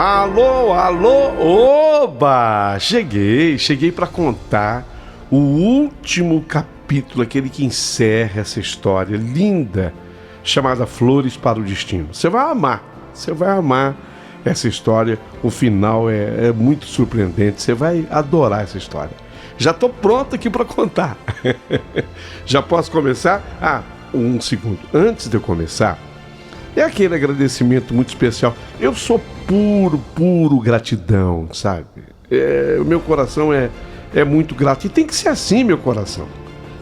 Alô, alô, oba! Cheguei para contar o último capítulo, aquele que encerra essa história linda, chamada Flores para o Destino. Você vai amar essa história, o final é muito surpreendente, você vai adorar essa história. Já estou pronto aqui para contar. Já posso começar? Um segundo, antes de eu começar, é aquele agradecimento muito especial. Eu sou puro gratidão, sabe? O meu coração é muito grato. E tem que ser assim, meu coração.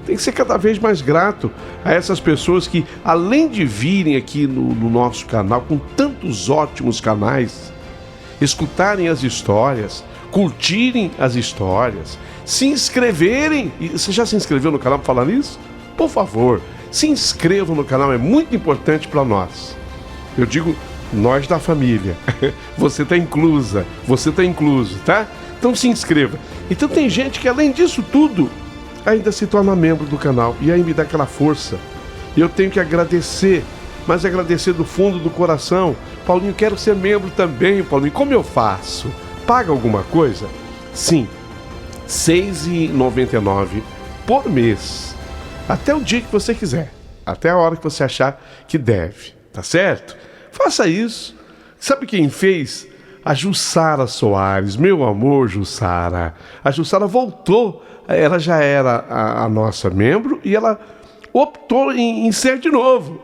Tem que ser cada vez mais grato a essas pessoas que, além de virem aqui no nosso canal, com tantos ótimos canais, escutarem as histórias, curtirem as histórias, se inscreverem. Você já se inscreveu no canal para falar nisso? Por favor, se inscrevam no canal, é muito importante para nós. Eu digo, nós da família. Você está inclusa, você está incluso, tá? Então se inscreva. Então tem gente que, além disso tudo, ainda se torna membro do canal e aí me dá aquela força. E eu tenho que agradecer, mas agradecer do fundo do coração. Paulinho, quero ser membro também, Paulinho. Como eu faço? Paga alguma coisa? Sim, R$ 6,99 por mês. Até o dia que você quiser. Até a hora que você achar que deve. Tá certo? Faça isso. Sabe quem fez? A Jussara Soares. Meu amor, Jussara. A Jussara voltou. Ela já era a nossa membro e ela optou em ser de novo.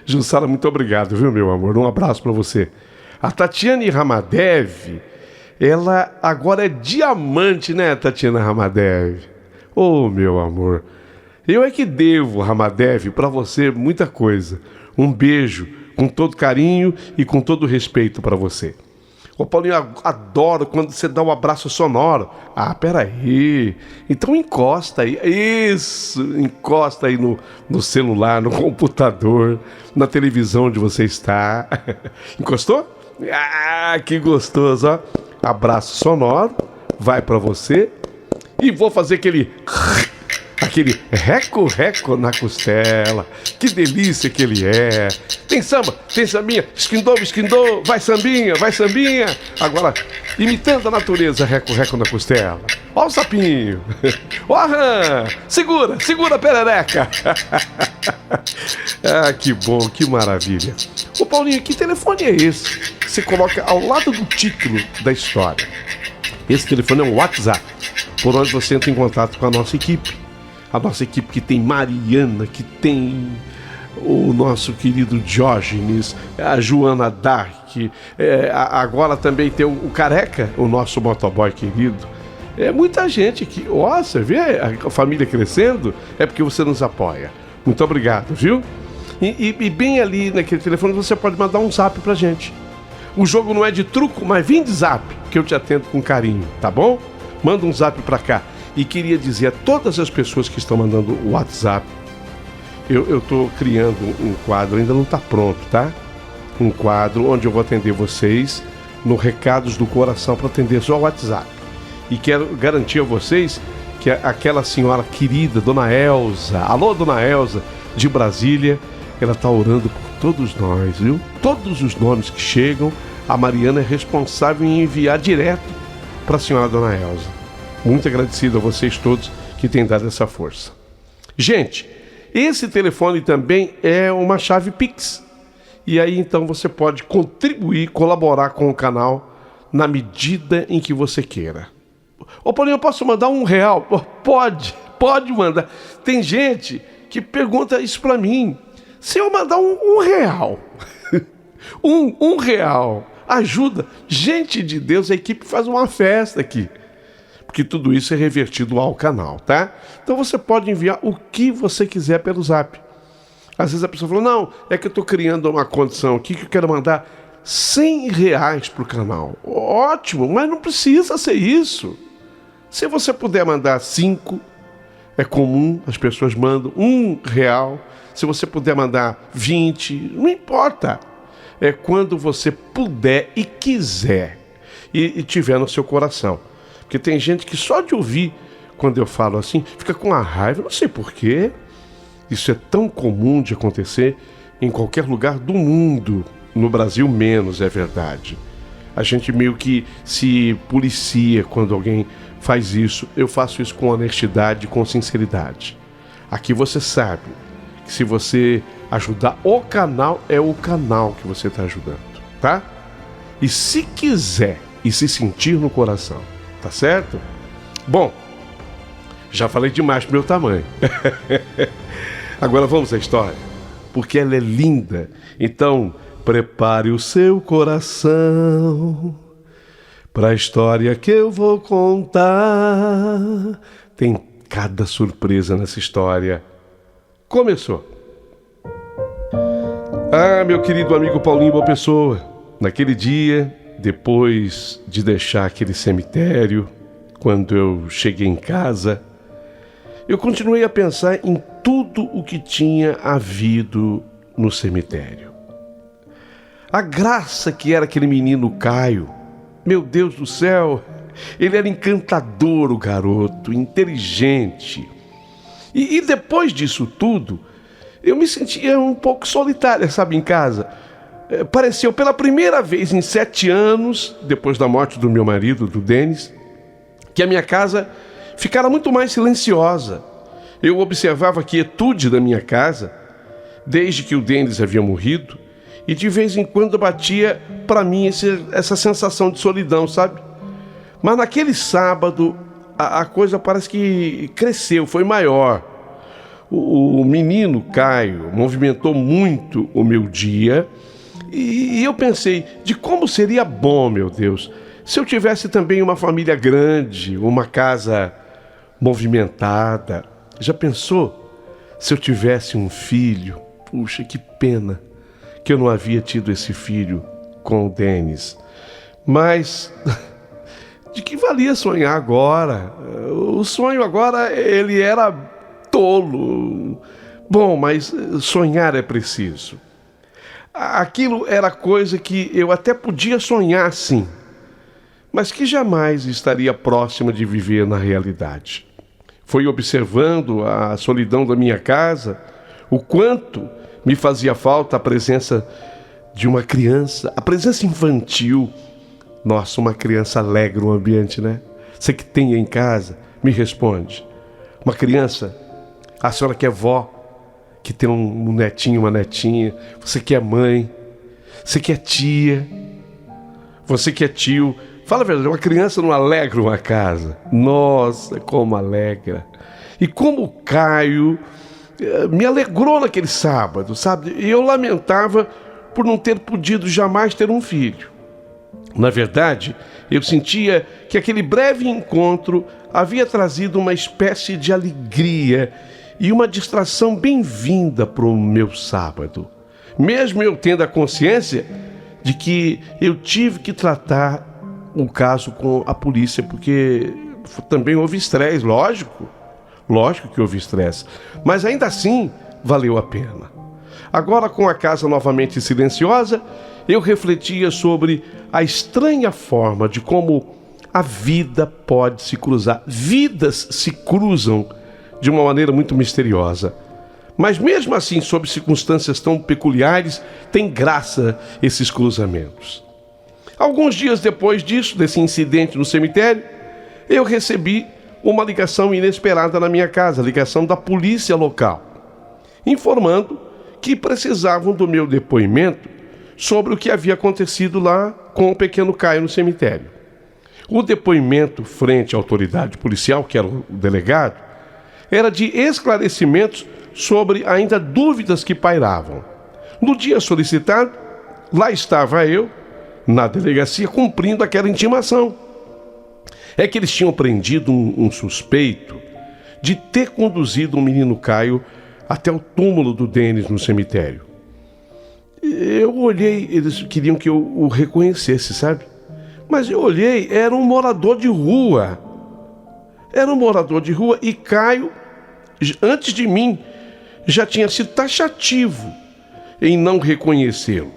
Jussara, muito obrigado, viu, meu amor? Um abraço para você. A Tatiane Ramadev, ela agora é diamante, né, Tatiana Ramadev? Oh, meu amor. Eu é que devo, Ramadev, para você muita coisa. Um beijo, com todo carinho e com todo respeito para você. Ô Paulinho, eu adoro quando você dá um abraço sonoro. Peraí. Então encosta aí. Isso, encosta aí no celular, no computador, na televisão onde você está. Encostou? Que gostoso, ó. Abraço sonoro, vai para você. E vou fazer aquele reco na costela. Que delícia que ele é. Tem samba, tem sambinha. Esquindou, vai sambinha. Agora, imitando a natureza, reco na costela. Ó o sapinho. Ó a rã. Segura a perereca. Que bom, que maravilha. Ô Paulinho, que telefone é esse que você coloca ao lado do título da história? Esse telefone é um WhatsApp, por onde você entra em contato com a nossa equipe. A nossa equipe que tem Mariana, que tem o nosso querido Diógenes, a Joana Dark, agora também tem o Careca, o nosso motoboy querido. Muita gente aqui. Você vê a família crescendo? É porque você nos apoia. Muito obrigado, viu? E bem ali naquele telefone você pode mandar um zap pra gente. O jogo não é de truco, mas vem de zap, que eu te atendo com carinho, tá bom? Manda um zap pra cá. E queria dizer a todas as pessoas que estão mandando o WhatsApp, eu estou criando um quadro, ainda não está pronto, tá? Um quadro onde eu vou atender vocês no Recados do Coração para atender só o WhatsApp. E quero garantir a vocês que aquela senhora querida, Dona Elza, alô Dona Elza, de Brasília, ela está orando por todos nós, viu? Todos os nomes que chegam, a Mariana é responsável em enviar direto para a senhora Dona Elza. Muito agradecido a vocês todos que têm dado essa força. Gente, esse telefone também é uma chave Pix. E aí então você pode contribuir, colaborar com o canal na medida em que você queira. Ô Paulinho, eu posso mandar R$1? Pode mandar. Tem gente que pergunta isso pra mim. Se eu mandar R$1, R$1, ajuda. Gente de Deus, a equipe faz uma festa aqui. Porque tudo isso é revertido ao canal, tá? Então você pode enviar o que você quiser pelo zap. Às vezes a pessoa fala, não, é que eu estou criando uma condição aqui que eu quero mandar R$100 pro canal. Ótimo, mas não precisa ser isso. Se você puder mandar 5, é comum, as pessoas mandam R$1. Se você puder mandar 20, não importa. É quando você puder e quiser e tiver no seu coração. Porque tem gente que só de ouvir, quando eu falo assim, fica com a raiva, não sei porquê. Isso é tão comum de acontecer em qualquer lugar do mundo. No Brasil menos, é verdade. A gente meio que se policia quando alguém faz isso. Eu faço isso com honestidade, com sinceridade. Aqui você sabe que se você ajudar o canal, é o canal que você está ajudando, tá? E se quiser e se sentir no coração, tá certo? Bom, já falei demais pro meu tamanho. Agora vamos à história, porque ela é linda. Então, prepare o seu coração para a história que eu vou contar. Tem cada surpresa nessa história. Começou. Ah, meu querido amigo Paulinho Boa Pessoa, naquele dia, depois de deixar aquele cemitério, quando eu cheguei em casa, eu continuei a pensar em tudo o que tinha havido no cemitério. A graça que era aquele menino Caio. Meu Deus do céu, ele era encantador, o garoto, inteligente. E depois disso tudo, eu me sentia um pouco solitária, sabe, em casa. Pareceu pela primeira vez em 7 anos, depois da morte do meu marido, do Denis, que a minha casa ficara muito mais silenciosa. Eu observava a quietude da minha casa, desde que o Denis havia morrido, e de vez em quando batia para mim essa sensação de solidão, sabe? Mas naquele sábado, a coisa parece que cresceu, foi maior. O menino Caio movimentou muito o meu dia, e eu pensei de como seria bom, meu Deus, se eu tivesse também uma família grande, uma casa movimentada. Já pensou se eu tivesse um filho? Puxa, que pena que eu não havia tido esse filho com o Denis. Mas de que valia sonhar agora? O sonho agora, ele era tolo. Bom, mas sonhar é preciso. Aquilo era coisa que eu até podia sonhar, sim, mas que jamais estaria próxima de viver na realidade. Foi observando a solidão da minha casa, o quanto me fazia falta a presença de uma criança, a presença infantil. Nossa, uma criança alegra o ambiente, né? Você que tem em casa, me responde. Uma criança, a senhora que é vó, que tem um netinho, uma netinha, você que é mãe, você que é tia, você que é tio. Fala a verdade, uma criança não alegra uma casa? Nossa, como alegra. E como o Caio me alegrou naquele sábado, sabe? E eu lamentava por não ter podido jamais ter um filho. Na verdade, eu sentia que aquele breve encontro havia trazido uma espécie de alegria e uma distração bem-vinda para o meu sábado. Mesmo eu tendo a consciência de que eu tive que tratar o caso com a polícia, porque também houve estresse, lógico que houve estresse, mas ainda assim valeu a pena. Agora, com a casa novamente silenciosa, eu refletia sobre a estranha forma de como a vida pode se cruzar. Vidas se cruzam de uma maneira muito misteriosa. Mas mesmo assim, sob circunstâncias tão peculiares, tem graça esses cruzamentos. Alguns dias depois disso, desse incidente no cemitério, eu recebi uma ligação inesperada na minha casa, ligação da polícia local, informando que precisavam do meu depoimento sobre o que havia acontecido lá com o pequeno Caio no cemitério. O depoimento frente à autoridade policial, que era o delegado, era de esclarecimentos sobre ainda dúvidas que pairavam. No dia solicitado, lá estava eu, na delegacia, cumprindo aquela intimação. É que eles tinham prendido um suspeito de ter conduzido o menino Caio até o túmulo do Denis no cemitério. Eu olhei, eles queriam que eu o reconhecesse, sabe? Mas eu olhei, era um morador de rua. Era um morador de rua e Caio, antes de mim, já tinha sido taxativo em não reconhecê-lo.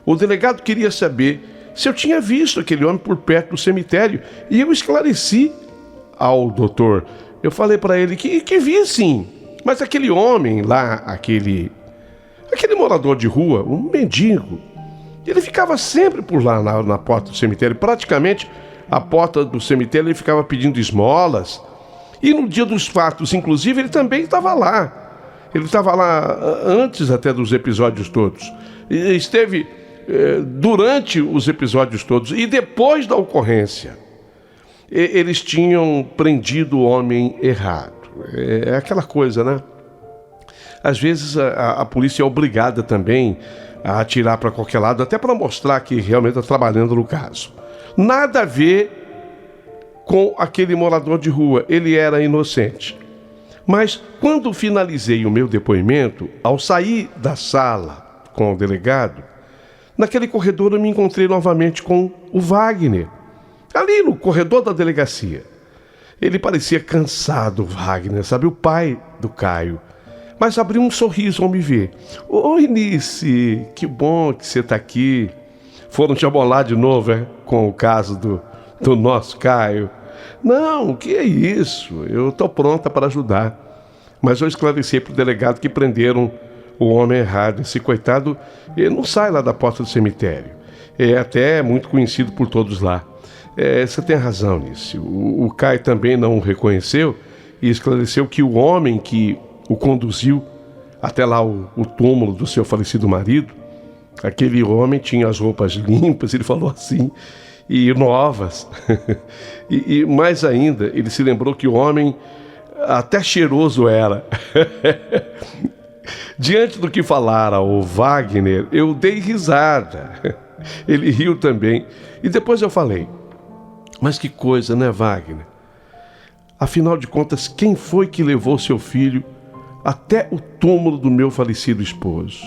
O delegado queria saber se eu tinha visto aquele homem por perto do cemitério, e eu esclareci ao doutor. Eu falei para ele que vi sim, mas aquele homem lá, aquele morador de rua, um mendigo, Ele ficava sempre por lá na porta do cemitério. Praticamente, a porta do cemitério ele ficava pedindo esmolas. E no dia dos fatos, inclusive, ele também estava lá. Ele estava lá antes até dos episódios todos. E esteve durante os episódios todos. E depois da ocorrência, eles tinham prendido o homem errado. É aquela coisa, né? Às vezes a polícia é obrigada também a atirar para qualquer lado, até para mostrar que realmente está trabalhando no caso. Nada a ver com aquele morador de rua, ele era inocente. Mas quando finalizei o meu depoimento, ao sair da sala com o delegado, naquele corredor eu me encontrei novamente com o Wagner, ali no corredor da delegacia. Ele parecia cansado, Wagner, sabe, o pai do Caio. Mas abriu um sorriso ao me ver. Oi, Nice, que bom que você está aqui. Foram te abolar de novo, com o caso do nosso Caio. Não, que é isso? Eu estou pronta para ajudar. Mas eu esclareci para o delegado que prenderam o homem errado. Esse coitado, ele não sai lá da porta do cemitério. É até muito conhecido por todos lá. Você tem razão nisso. O Caio também não o reconheceu e esclareceu que o homem que o conduziu até lá o túmulo do seu falecido marido, aquele homem tinha as roupas limpas, ele falou assim, e novas. e mais ainda, ele se lembrou que o homem até cheiroso era. Diante do que falara o Wagner, eu dei risada. Ele riu também. E depois eu falei, mas que coisa, né, Wagner? Afinal de contas, quem foi que levou seu filho até o túmulo do meu falecido esposo?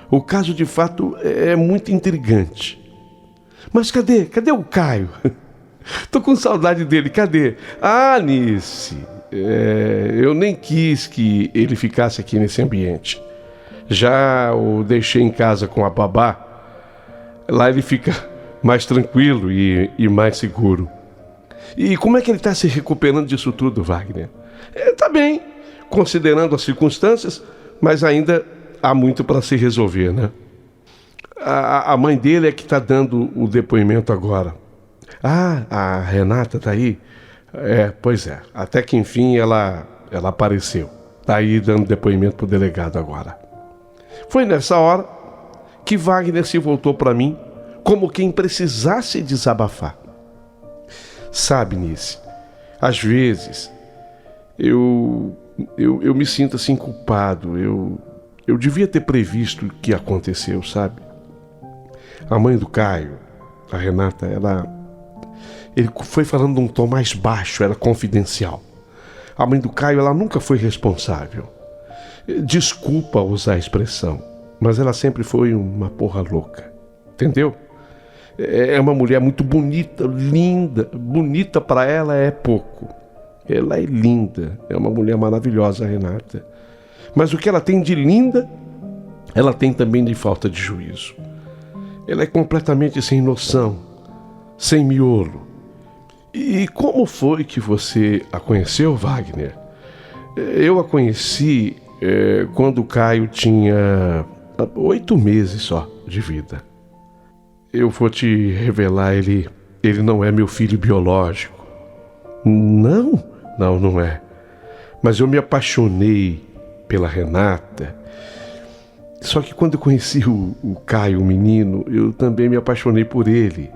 O caso, de fato, é muito intrigante. Mas cadê o Caio? Tô com saudade dele, cadê? Ah, Nice, eu nem quis que ele ficasse aqui nesse ambiente. Já o deixei em casa com a babá. Lá ele fica mais tranquilo e mais seguro. E como é que ele está se recuperando disso tudo, Wagner? Tá bem, considerando as circunstâncias, mas ainda há muito para se resolver, né? A mãe dele é que está dando o depoimento agora. Ah, a Renata está aí? Pois é. Até que enfim ela apareceu. Está aí dando depoimento para o delegado agora. Foi nessa hora que Wagner se voltou para mim como quem precisasse desabafar. Sabe, Nice, às vezes eu me sinto assim culpado. Eu devia ter previsto o que aconteceu, sabe? A mãe do Caio, a Renata, ele foi falando num tom mais baixo, era confidencial. A mãe do Caio, ela nunca foi responsável. Desculpa usar a expressão, mas ela sempre foi uma porra louca. Entendeu? É uma mulher muito bonita, linda. Bonita para ela é pouco. Ela é linda, é uma mulher maravilhosa, a Renata. Mas o que ela tem de linda, ela tem também de falta de juízo. Ela é completamente sem noção, sem miolo. E como foi que você a conheceu, Wagner? Eu a conheci quando o Caio tinha 8 meses só de vida. Eu vou te revelar, ele não é meu filho biológico. Não é. Mas eu me apaixonei pela Renata. Só que quando eu conheci o Caio, o menino, eu também me apaixonei por ele.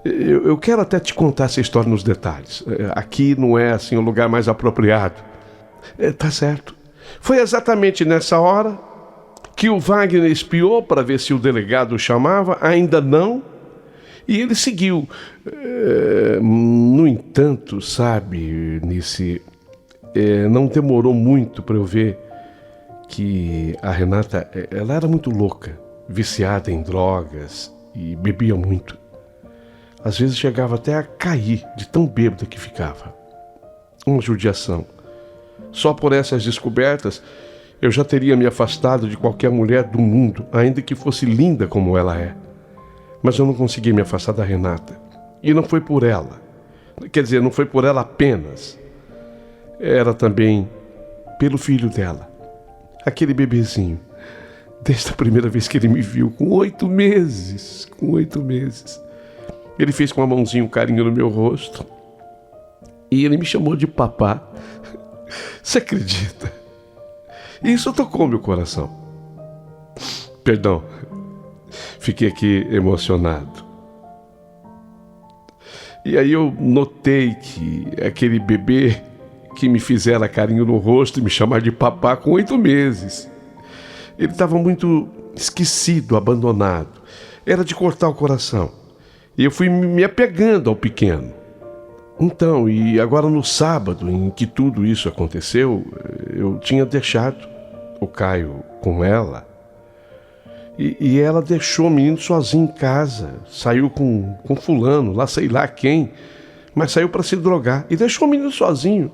Eu quero até te contar essa história nos detalhes. Aqui não é assim o lugar mais apropriado. Tá certo. Foi exatamente nessa hora que o Wagner espiou para ver se o delegado o chamava. Ainda não. E ele seguiu. No entanto, sabe, Nice, não demorou muito para eu ver que a Renata, ela era muito louca, viciada em drogas e bebia muito. Às vezes chegava até a cair de tão bêbada que ficava. Uma judiação. Só por essas descobertas, eu já teria me afastado de qualquer mulher do mundo, ainda que fosse linda como ela é. Mas eu não consegui me afastar da Renata. E não foi por ela. Quer dizer, não foi por ela apenas. Era também pelo filho dela. Aquele bebezinho. desde a primeira vez que ele me viu, com 8 meses. Com 8 meses. Ele fez com a mãozinha um carinho no meu rosto. E ele me chamou de papá. Você acredita? Isso tocou meu coração. Perdão, fiquei aqui emocionado. E aí eu notei que aquele bebê que me fizera carinho no rosto e me chamar de papá com 8 meses, ele estava muito esquecido, abandonado. Era de cortar o coração. E eu fui me apegando ao pequeno. Então, e agora no sábado em que tudo isso aconteceu, eu tinha deixado o Caio com ela. E ela deixou o menino sozinho em casa. Saiu com fulano, lá sei lá quem, mas saiu para se drogar. E deixou o menino sozinho.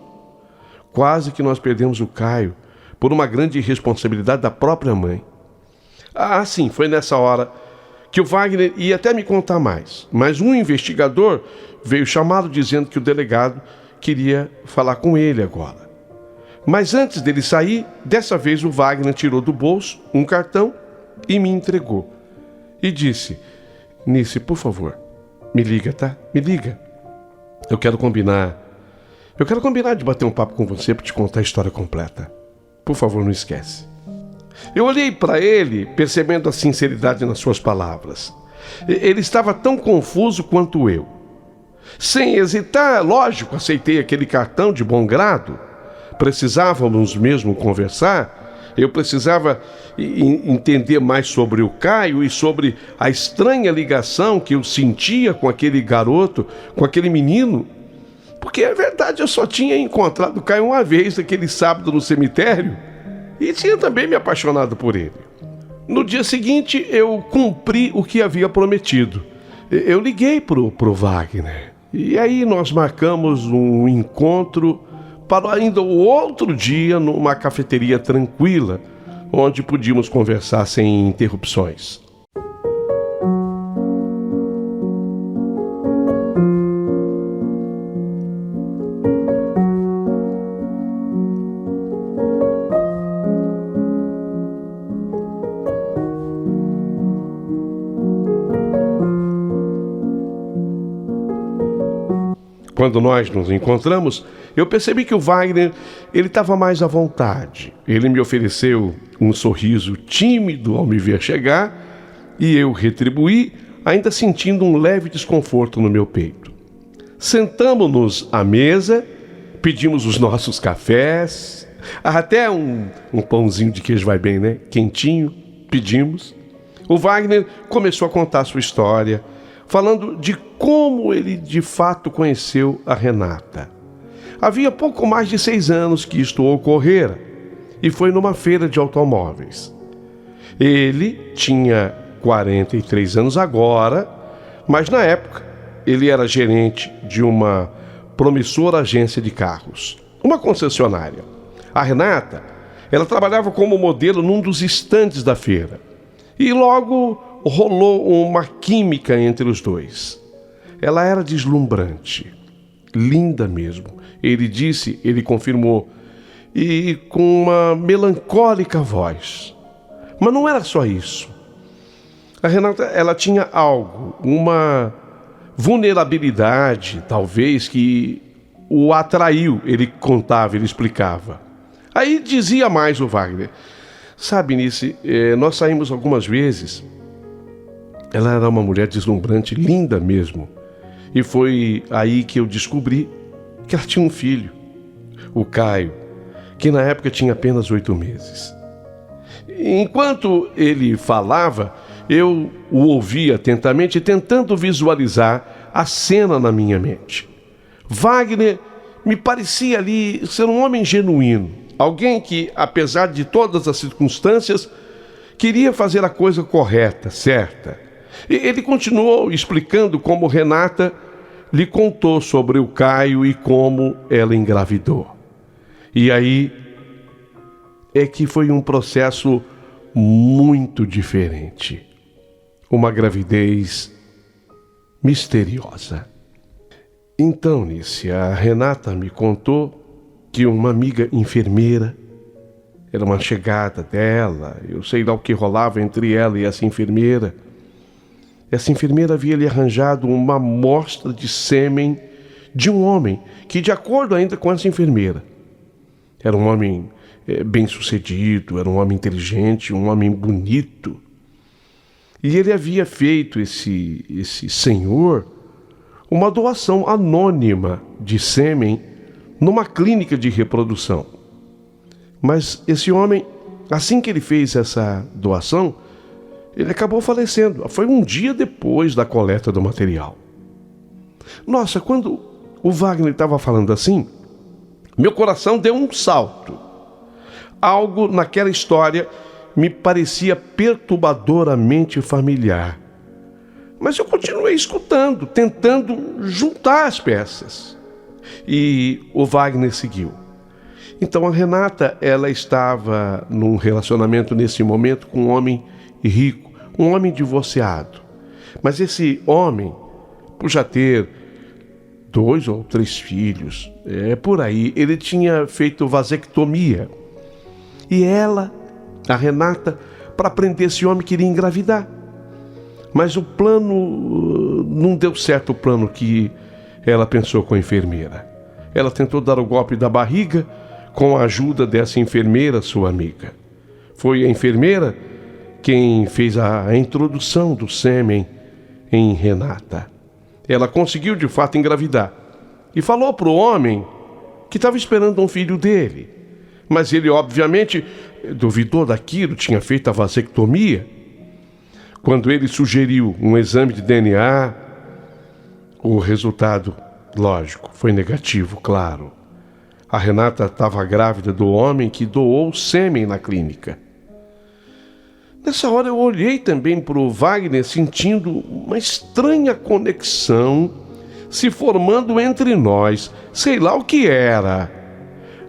Quase que nós perdemos o Caio por uma grande irresponsabilidade da própria mãe. Ah, sim, foi nessa hora que o Wagner ia até me contar mais. Mas um investigador veio chamado dizendo que o delegado queria falar com ele agora. Mas antes dele sair, dessa vez o Wagner tirou do bolso um cartão e me entregou. E disse: Nice, por favor, me liga, tá? Me liga. Eu quero combinar de bater um papo com você para te contar a história completa. Por favor, não esquece. Eu olhei para ele, percebendo a sinceridade nas suas palavras. Ele estava tão confuso quanto eu. Sem hesitar, lógico, aceitei aquele cartão de bom grado. Precisávamos mesmo conversar. Eu precisava entender mais sobre o Caio e sobre a estranha ligação que eu sentia com aquele garoto, com aquele menino. Porque é verdade, eu só tinha encontrado o Caio uma vez, naquele sábado no cemitério, e tinha também me apaixonado por ele. No dia seguinte, eu cumpri o que havia prometido. Eu liguei pro Wagner. E aí nós marcamos um encontro para ainda o outro dia numa cafeteria tranquila, onde podíamos conversar sem interrupções. Quando nós nos encontramos, eu percebi que o Wagner, ele estava mais à vontade. Ele me ofereceu um sorriso tímido ao me ver chegar e eu retribuí, ainda sentindo um leve desconforto no meu peito. Sentamos-nos à mesa, pedimos os nossos cafés, até um pãozinho de queijo vai bem, né? Quentinho, pedimos. O Wagner começou a contar sua história, falando de como ele de fato conheceu a Renata. Havia pouco mais de 6 anos que isto ocorrera, e foi numa feira de automóveis. Ele tinha 43 anos agora, mas na época ele era gerente de uma promissora agência de carros, uma concessionária. A Renata, ela trabalhava como modelo num dos estandes da feira, e logo rolou uma química entre os dois. Ela era deslumbrante, linda mesmo. Ele confirmou, e com uma melancólica voz. Mas não era só isso. A Renata, ela tinha algo, uma vulnerabilidade, talvez, que o atraiu. Ele contava, ele explicava. Aí dizia mais o Wagner. Sabe, Nice, nós saímos algumas vezes. Ela era uma mulher deslumbrante, linda mesmo. E foi aí que eu descobri que ela tinha um filho, o Caio, que na época tinha apenas 8 meses. Enquanto ele falava, eu o ouvia atentamente, tentando visualizar a cena na minha mente. Wagner me parecia ali ser um homem genuíno, alguém que, apesar de todas as circunstâncias, queria fazer a coisa correta, certa. Ele continuou explicando como Renata lhe contou sobre o Caio e como ela engravidou. E aí é que foi um processo muito diferente. Uma gravidez misteriosa. Então, Nice, a Renata me contou que uma amiga enfermeira, era uma chegada dela, eu sei lá o que rolava entre ela e essa enfermeira. Essa enfermeira havia lhe arranjado uma amostra de sêmen de um homem que, de acordo ainda com essa enfermeira, era um homem bem-sucedido, era um homem inteligente, um homem bonito. E ele havia feito, esse senhor, uma doação anônima de sêmen numa clínica de reprodução. Mas esse homem, assim que ele fez essa doação, ele acabou falecendo. Foi um dia depois da coleta do material. Nossa, quando o Wagner estava falando assim, meu coração deu um salto. Algo naquela história me parecia perturbadoramente familiar. Mas eu continuei escutando, tentando juntar as peças. E o Wagner seguiu. Então a Renata, ela estava num relacionamento nesse momento com um homem rico, um homem divorciado. Mas esse homem, por já ter 2 ou 3 filhos, por aí, ele tinha feito vasectomia. E ela, a Renata, para prender esse homem, queria engravidar. Mas o plano não deu certo, o plano que ela pensou com a enfermeira. Ela tentou dar o golpe da barriga com a ajuda dessa enfermeira, sua amiga. Foi a enfermeira quem fez a introdução do sêmen em Renata. Ela conseguiu de fato engravidar e falou para o homem que estava esperando um filho dele. Mas ele obviamente duvidou daquilo, tinha feito a vasectomia. Quando ele sugeriu um exame de DNA, o resultado, lógico, foi negativo, claro. A Renata estava grávida do homem que doou o sêmen na clínica. Nessa hora eu olhei também para o Wagner, sentindo uma estranha conexão se formando entre nós. Sei lá o que era.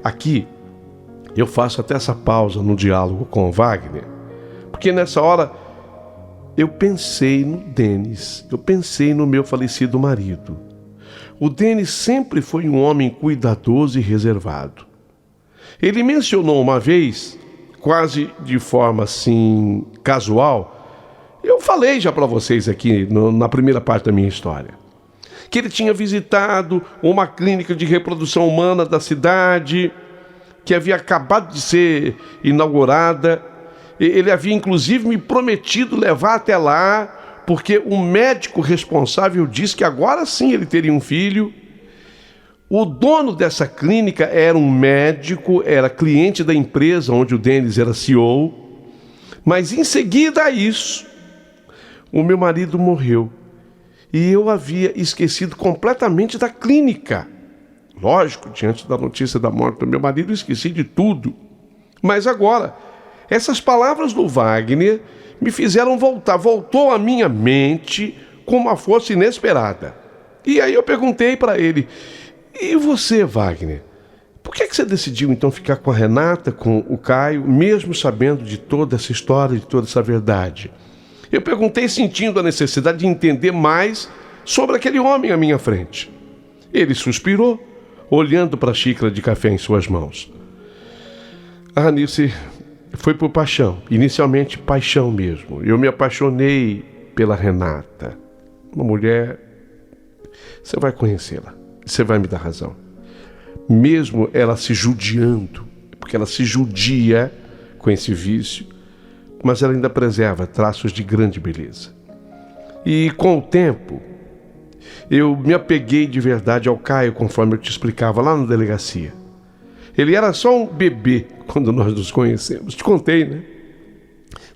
Aqui, eu faço até essa pausa no diálogo com o Wagner, porque nessa hora eu pensei no Denis, eu pensei no meu falecido marido. O Denis sempre foi um homem cuidadoso e reservado. Ele mencionou uma vez, quase de forma assim casual, eu falei já para vocês aqui na primeira parte da minha história, que ele tinha visitado uma clínica de reprodução humana da cidade, que havia acabado de ser inaugurada. Ele havia inclusive me prometido levar até lá, porque o médico responsável disse que agora sim ele teria um filho. O dono dessa clínica era um médico, era cliente da empresa onde o Denis era CEO. Mas em seguida a isso, o meu marido morreu. E eu havia esquecido completamente da clínica. Lógico, diante da notícia da morte do meu marido, eu esqueci de tudo. Mas agora, essas palavras do Wagner me fizeram voltar. Voltou à minha mente com uma força inesperada. E aí eu perguntei para ele: e você, Wagner? Por que você decidiu então ficar com a Renata, com o Caio, mesmo sabendo de toda essa história, de toda essa verdade? Eu perguntei sentindo a necessidade de entender mais sobre aquele homem à minha frente. Ele suspirou, olhando para a xícara de café em suas mãos. Ah, Nilce, foi por paixão, inicialmente paixão mesmo. Eu me apaixonei pela Renata. Uma mulher, você vai conhecê-la, você vai me dar razão. Mesmo ela se judiando, porque ela se judia com esse vício, mas ela ainda preserva traços de grande beleza. E com o tempo, eu me apeguei de verdade ao Caio, conforme eu te explicava lá na delegacia. Ele era só um bebê quando nós nos conhecemos. Te contei, né?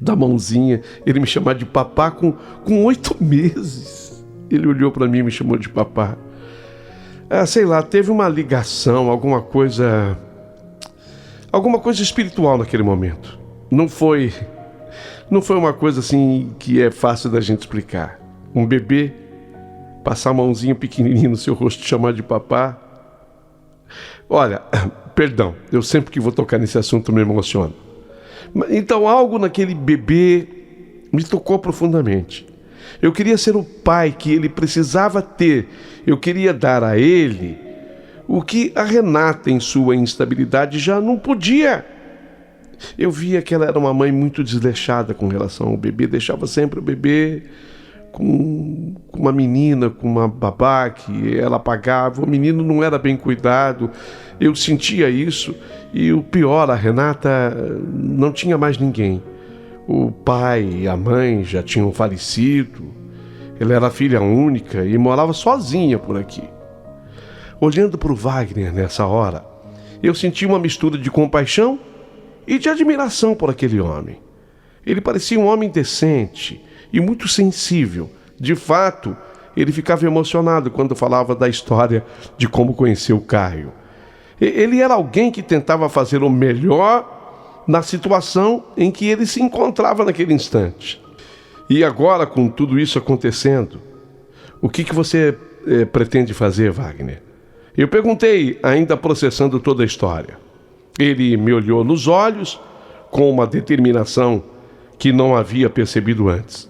Da mãozinha, ele me chamava de papá com 8 meses. Ele olhou para mim e me chamou de papá. Sei lá, teve uma ligação, alguma coisa espiritual naquele momento. Não foi uma coisa assim que é fácil da gente explicar. Um bebê passar a mãozinha pequenininha no seu rosto e chamar de papá. Olha, perdão, eu sempre que vou tocar nesse assunto me emociono. Então algo naquele bebê me tocou profundamente. Eu queria ser o pai que ele precisava ter. Eu queria dar a ele o que a Renata, em sua instabilidade, já não podia. Eu via que ela era uma mãe muito desleixada com relação ao bebê, deixava sempre o bebê com uma menina, com uma babá que ela pagava. O menino não era bem cuidado, eu sentia isso. E o pior, a Renata não tinha mais ninguém. O pai e a mãe já tinham falecido, ela era filha única e morava sozinha por aqui. Olhando para o Wagner nessa hora, eu senti uma mistura de compaixão e de admiração por aquele homem. Ele parecia um homem decente e muito sensível. De fato, ele ficava emocionado quando falava da história de como conheceu o Caio. Ele era alguém que tentava fazer o melhor na situação em que ele se encontrava naquele instante. E agora, com tudo isso acontecendo, o que você pretende fazer, Wagner? Eu perguntei, ainda processando toda a história. Ele me olhou nos olhos com uma determinação que não havia percebido antes.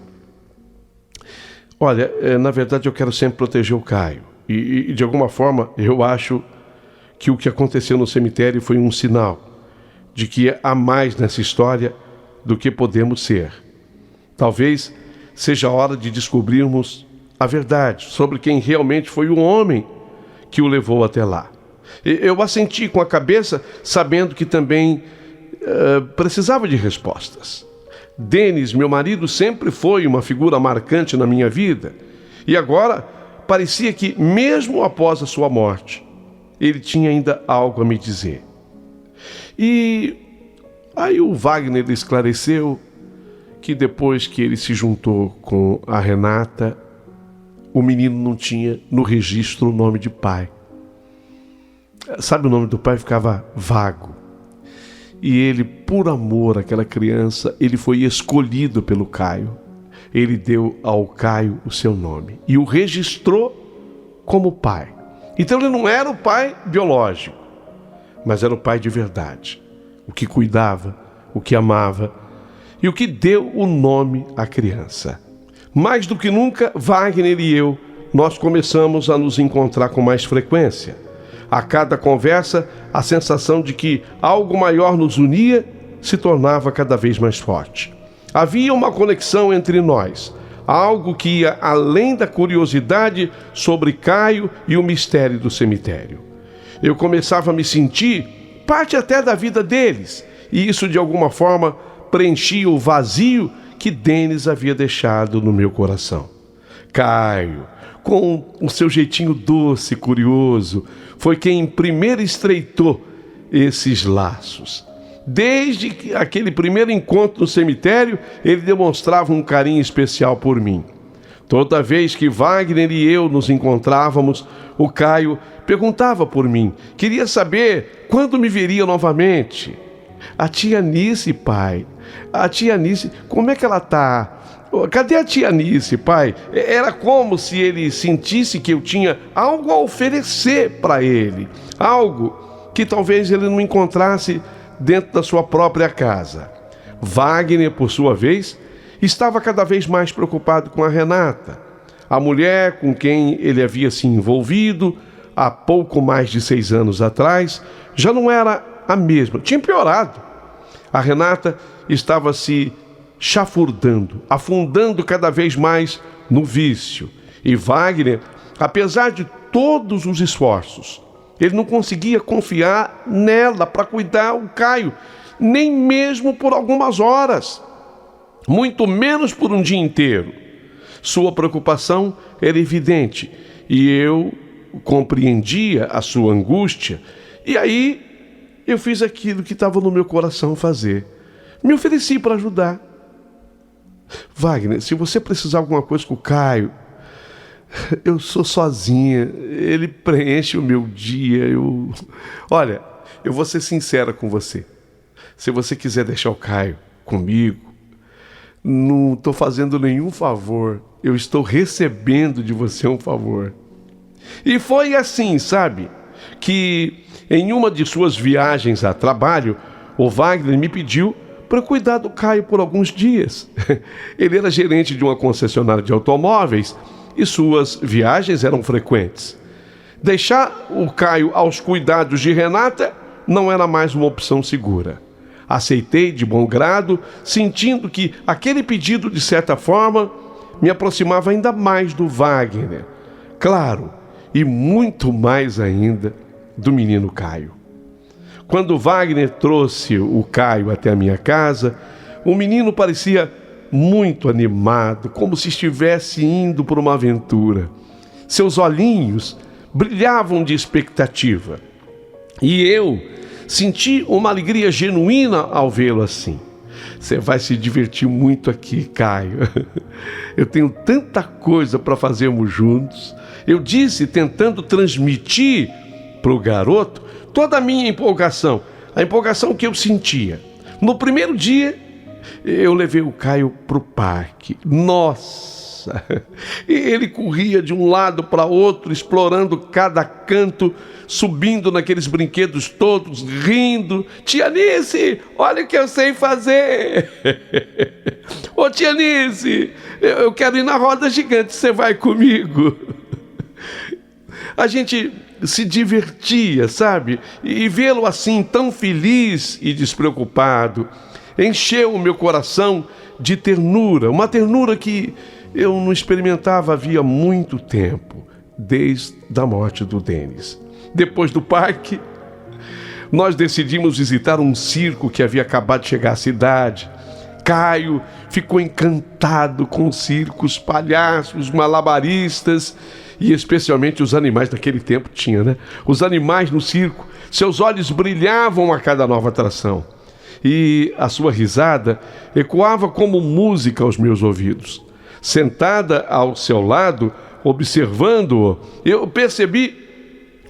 Olha, na verdade eu quero sempre proteger o Caio. E de alguma forma eu acho que o que aconteceu no cemitério foi um sinal de que há mais nessa história do que podemos ser. Talvez seja a hora de descobrirmos a verdade sobre quem realmente foi o homem que o levou até lá. Eu assenti com a cabeça, sabendo que também precisava de respostas. Denis, meu marido, sempre foi uma figura marcante na minha vida. E agora parecia que, mesmo após a sua morte, ele tinha ainda algo a me dizer. E aí o Wagner esclareceu que depois que ele se juntou com a Renata, o menino não tinha no registro o nome de pai. Sabe, o nome do pai ficava vago. E ele, por amor àquela criança, ele foi escolhido pelo Caio. Ele deu ao Caio o seu nome e o registrou como pai. Então ele não era o pai biológico, mas era o pai de verdade. O que cuidava, o que amava e o que deu o nome à criança. Mais do que nunca, Wagner e eu, nós começamos a nos encontrar com mais frequência. A cada conversa, a sensação de que algo maior nos unia se tornava cada vez mais forte. Havia uma conexão entre nós, algo que ia além da curiosidade sobre Caio e o mistério do cemitério. Eu começava a me sentir parte até da vida deles, e isso de alguma forma preenchia o vazio que Denis havia deixado no meu coração. Caio, com o seu jeitinho doce e curioso, foi quem primeiro estreitou esses laços. Desde aquele primeiro encontro no cemitério, ele demonstrava um carinho especial por mim. Toda vez que Wagner e eu nos encontrávamos, o Caio perguntava por mim, queria saber quando me veria novamente. A tia Nice, pai, a tia Nice, como é que ela está? Cadê a tia Nice, pai? Era como se ele sentisse que eu tinha algo a oferecer para ele. Algo que talvez ele não encontrasse dentro da sua própria casa. Wagner, por sua vez, estava cada vez mais preocupado com a Renata, a mulher com quem ele havia se envolvido há pouco mais de 6 anos atrás. Já não era a mesma, tinha piorado. A Renata estava se chafurdando, afundando cada vez mais no vício. E Wagner, apesar de todos os esforços, ele não conseguia confiar nela para cuidar o Caio, nem mesmo por algumas horas, muito menos por um dia inteiro. Sua preocupação era evidente e eu compreendia a sua angústia. E aí eu fiz aquilo que estava no meu coração fazer. Me ofereci para ajudar. Wagner, se você precisar de alguma coisa com o Caio, eu sou sozinha, ele preenche o meu dia. Olha, eu vou ser sincera com você. Se você quiser deixar o Caio comigo, não estou fazendo nenhum favor, eu estou recebendo de você um favor. E foi assim, sabe, que em uma de suas viagens a trabalho, o Wagner me pediu para cuidar do Caio por alguns dias. Ele era gerente de uma concessionária de automóveis e suas viagens eram frequentes. Deixar o Caio aos cuidados de Renata não era mais uma opção segura. Aceitei de bom grado, sentindo que aquele pedido, de certa forma, me aproximava ainda mais do Wagner. Claro, e muito mais ainda do menino Caio. Quando Wagner trouxe o Caio até a minha casa, o menino parecia muito animado, como se estivesse indo por uma aventura. Seus olhinhos brilhavam de expectativa. E eu senti uma alegria genuína ao vê-lo assim. Você vai se divertir muito aqui, Caio. Eu tenho tanta coisa para fazermos juntos. Eu disse, tentando transmitir para o garoto toda a minha empolgação, a empolgação que eu sentia. No primeiro dia, eu levei o Caio para o parque. Nossa! E ele corria de um lado para outro, explorando cada canto, subindo naqueles brinquedos todos, rindo. Tia Nice, olha o que eu sei fazer. Ô tia Nice, eu quero ir na roda gigante, você vai comigo? A gente se divertia, sabe? E vê-lo assim, tão feliz e despreocupado, encheu o meu coração de ternura, uma ternura que eu não experimentava havia muito tempo, desde a morte do Denis. Depois do parque, nós decidimos visitar um circo que havia acabado de chegar à cidade. Caio ficou encantado com o circo, os palhaços, malabaristas e especialmente os animais daquele tempo tinha, né? Os animais no circo, seus olhos brilhavam a cada nova atração. E a sua risada ecoava como música aos meus ouvidos. Sentada ao seu lado, observando-o, eu percebi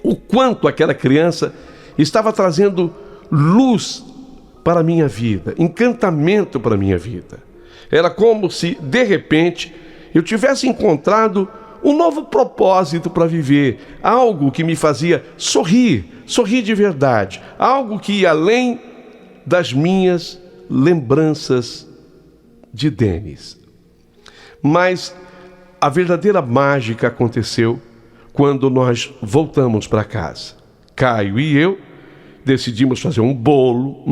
o quanto aquela criança estava trazendo luz para a minha vida, encantamento para a minha vida. Era como se, de repente, eu tivesse encontrado um novo propósito para viver, algo que me fazia sorrir de verdade, algo que ia além das minhas lembranças de Denis. Mas a verdadeira mágica aconteceu quando nós voltamos para casa. Caio e eu decidimos fazer um bolo.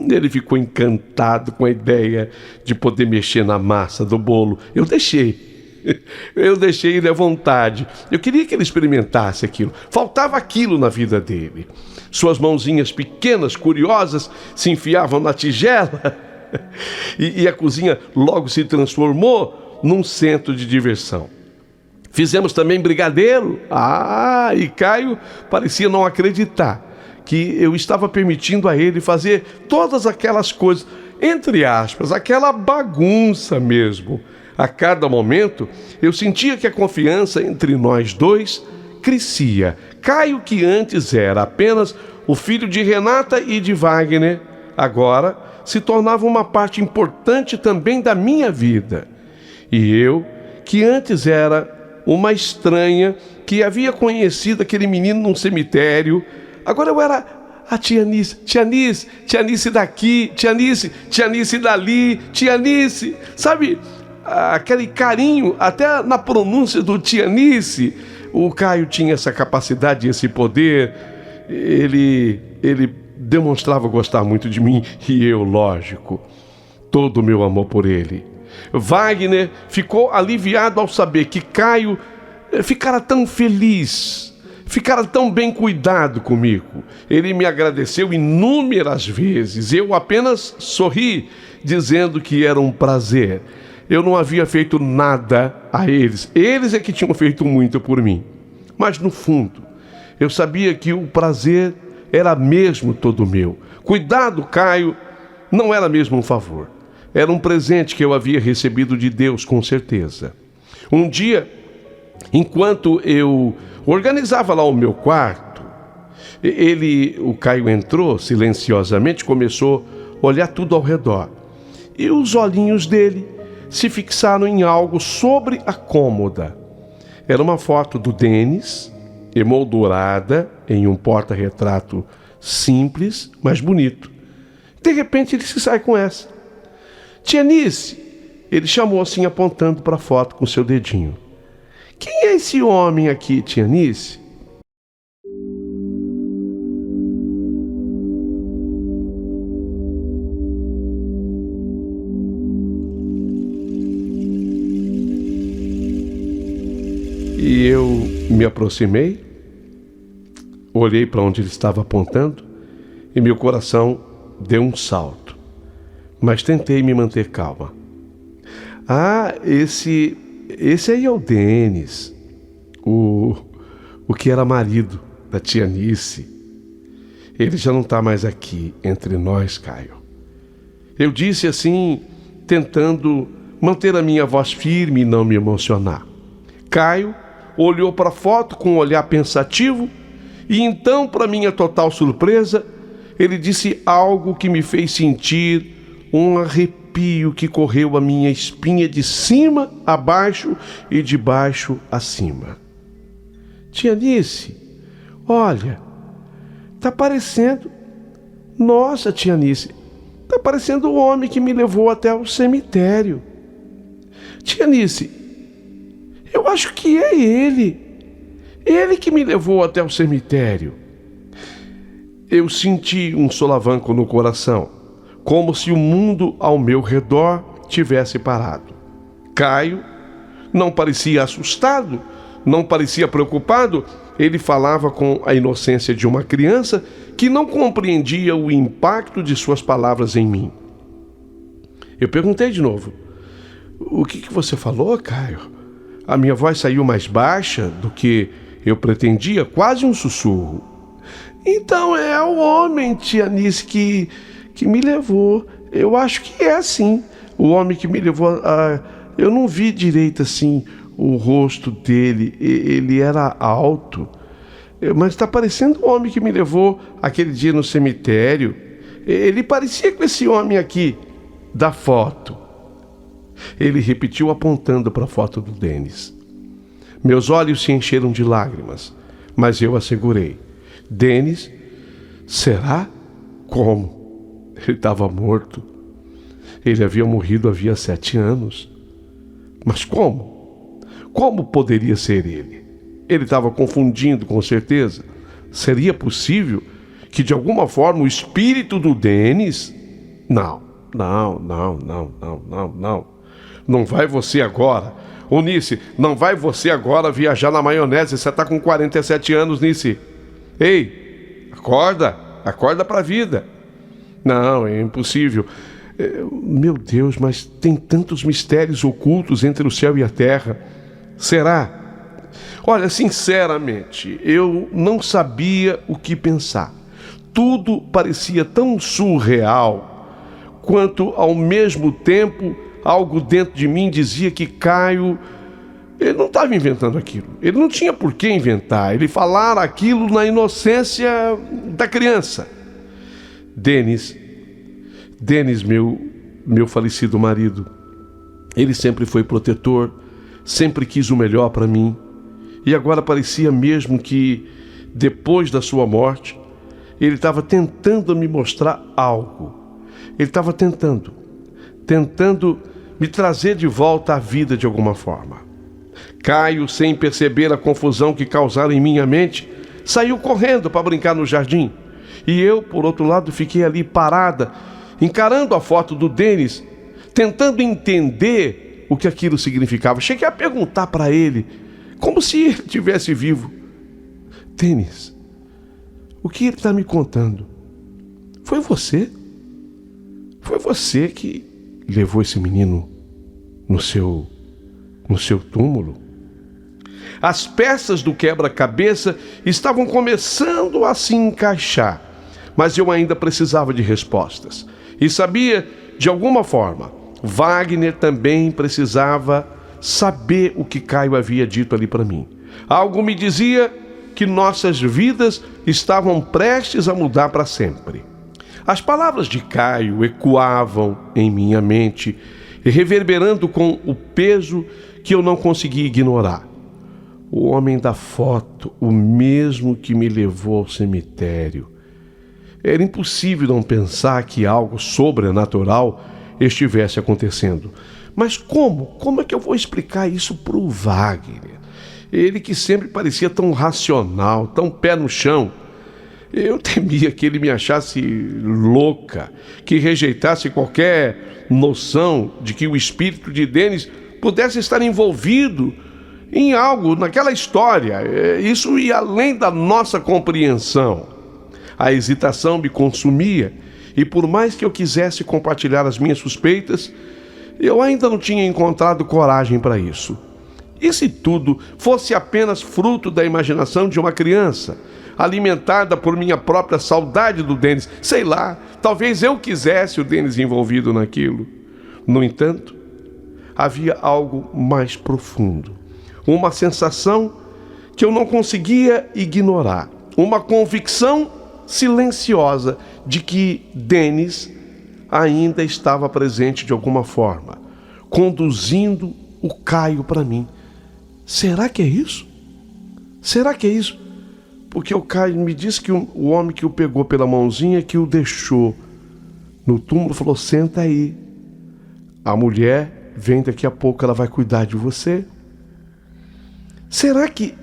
Ele ficou encantado com a ideia de poder mexer na massa do bolo. Eu deixei ele à vontade. Eu queria que ele experimentasse aquilo. Faltava aquilo na vida dele. Suas mãozinhas pequenas, curiosas, se enfiavam na tigela e a cozinha logo se transformou num centro de diversão. Fizemos também brigadeiro. E Caio parecia não acreditar que eu estava permitindo a ele fazer todas aquelas coisas, entre aspas, aquela bagunça mesmo. A cada momento, eu sentia que a confiança entre nós dois crescia. Caio, que antes era apenas o filho de Renata e de Wagner, agora se tornava uma parte importante também da minha vida. E eu, que antes era uma estranha que havia conhecido aquele menino num cemitério, agora eu era a tia Nice daqui, tia Nice dali, tia Nice, sabe? Aquele carinho, até na pronúncia do tia Nice. O Caio tinha essa capacidade, esse poder. Ele demonstrava gostar muito de mim e eu, lógico, todo o meu amor por ele. Wagner ficou aliviado ao saber que Caio ficara tão feliz, ficara tão bem cuidado comigo. Ele me agradeceu inúmeras vezes. Eu apenas sorri, dizendo que era um prazer. Eu não havia feito nada a eles. Eles é que tinham feito muito por mim. Mas no fundo, eu sabia que o prazer era mesmo todo meu. Cuidar do Caio não era mesmo um favor. Era um presente que eu havia recebido de Deus, com certeza. Um dia, enquanto eu organizava lá o meu quarto, o Caio entrou silenciosamente, começou a olhar tudo ao redor. E os olhinhos dele se fixaram em algo sobre a cômoda. Era uma foto do Denis, emoldurada em um porta-retrato simples, mas bonito. De repente ele se sai com essa. Tia Nice, ele chamou assim, apontando para a foto com seu dedinho. Quem é esse homem aqui, tia Nice? Me aproximei, olhei para onde ele estava apontando e meu coração deu um salto. Mas tentei me manter calma. Ah, esse aí é o Denis, o que era marido da tia Nice. Ele já não está mais aqui entre nós, Caio. Eu disse assim, tentando manter a minha voz firme e não me emocionar. Caio olhou para a foto com um olhar pensativo e então, para minha total surpresa, ele disse algo que me fez sentir um arrepio que correu a minha espinha de cima a baixo e de baixo a cima. Tia Nice, olha, tá parecendo... Nossa, tia Nice, tá parecendo o homem que me levou até o cemitério. Tia Nice, eu acho que é ele. Ele que me levou até o cemitério. Eu senti um solavanco no coração, como se o mundo ao meu redor tivesse parado. Caio não parecia assustado, não parecia preocupado. Ele falava com a inocência de uma criança que não compreendia o impacto de suas palavras em mim. Eu perguntei de novo: o que você falou, Caio? A minha voz saiu mais baixa do que eu pretendia, quase um sussurro. Então é o homem, tia Nice, que me levou. Eu acho que é assim. O homem que me levou a... Eu não vi direito assim o rosto dele. Ele era alto. Mas está parecendo o homem que me levou aquele dia no cemitério. Ele parecia com esse homem aqui, da foto. Ele repetiu apontando para a foto do Denis. Meus olhos se encheram de lágrimas, mas eu assegurei: Denis, será? Como? Ele estava morto. Ele havia morrido havia 7 anos. Mas como? Como poderia ser ele? Ele estava confundindo, com certeza. Seria possível que de alguma forma o espírito do Denis... Não. Não vai você agora. Ô, Nice, não vai você agora viajar na maionese. Você está com 47 anos, Nice. Ei, acorda para a vida. Não, é impossível. Meu Deus, mas tem tantos mistérios ocultos entre o céu e a terra. Será? Olha, sinceramente, eu não sabia o que pensar. Tudo parecia tão surreal, quanto ao mesmo tempo algo dentro de mim dizia que Caio, ele não estava inventando aquilo. Ele não tinha por que inventar. Ele falara aquilo na inocência da criança. Denis, meu falecido marido, ele sempre foi protetor, sempre quis o melhor para mim. E agora parecia mesmo que, depois da sua morte, ele estava tentando me mostrar algo. Ele estava tentando me trazer de volta à vida de alguma forma. Caio, sem perceber a confusão que causara em minha mente, saiu correndo para brincar no jardim. E eu, por outro lado, fiquei ali parada, encarando a foto do Denis, tentando entender o que aquilo significava. Cheguei a perguntar para ele, como se ele estivesse vivo: Denis, o que ele está me contando? Foi você? Foi você que levou esse menino no seu túmulo? As peças do quebra-cabeça estavam começando a se encaixar, mas eu ainda precisava de respostas. E sabia, de alguma forma, Wagner também precisava saber o que Caio havia dito ali para mim. Algo me dizia que nossas vidas estavam prestes a mudar para sempre. As palavras de Caio ecoavam em minha mente, reverberando com o peso que eu não conseguia ignorar. O homem da foto, o mesmo que me levou ao cemitério. Era impossível não pensar que algo sobrenatural estivesse acontecendo. Mas como? Como é que eu vou explicar isso para o Wagner? Ele que sempre parecia tão racional, tão pé no chão. Eu temia que ele me achasse louca, que rejeitasse qualquer noção de que o espírito de Denis pudesse estar envolvido em algo, naquela história. Isso ia além da nossa compreensão. A hesitação me consumia, e por mais que eu quisesse compartilhar as minhas suspeitas, eu ainda não tinha encontrado coragem para isso. E se tudo fosse apenas fruto da imaginação de uma criança, alimentada por minha própria saudade do Denis? Sei lá, talvez eu quisesse o Denis envolvido naquilo. No entanto, havia algo mais profundo. Uma sensação que eu não conseguia ignorar. Uma convicção silenciosa de que Denis ainda estava presente de alguma forma, conduzindo o Caio para mim. Será que é isso? Será que é isso? Porque o Caio me disse que o homem que o pegou pela mãozinha, que o deixou no túmulo, falou: senta aí. A mulher vem daqui a pouco, ela vai cuidar de você. Será que...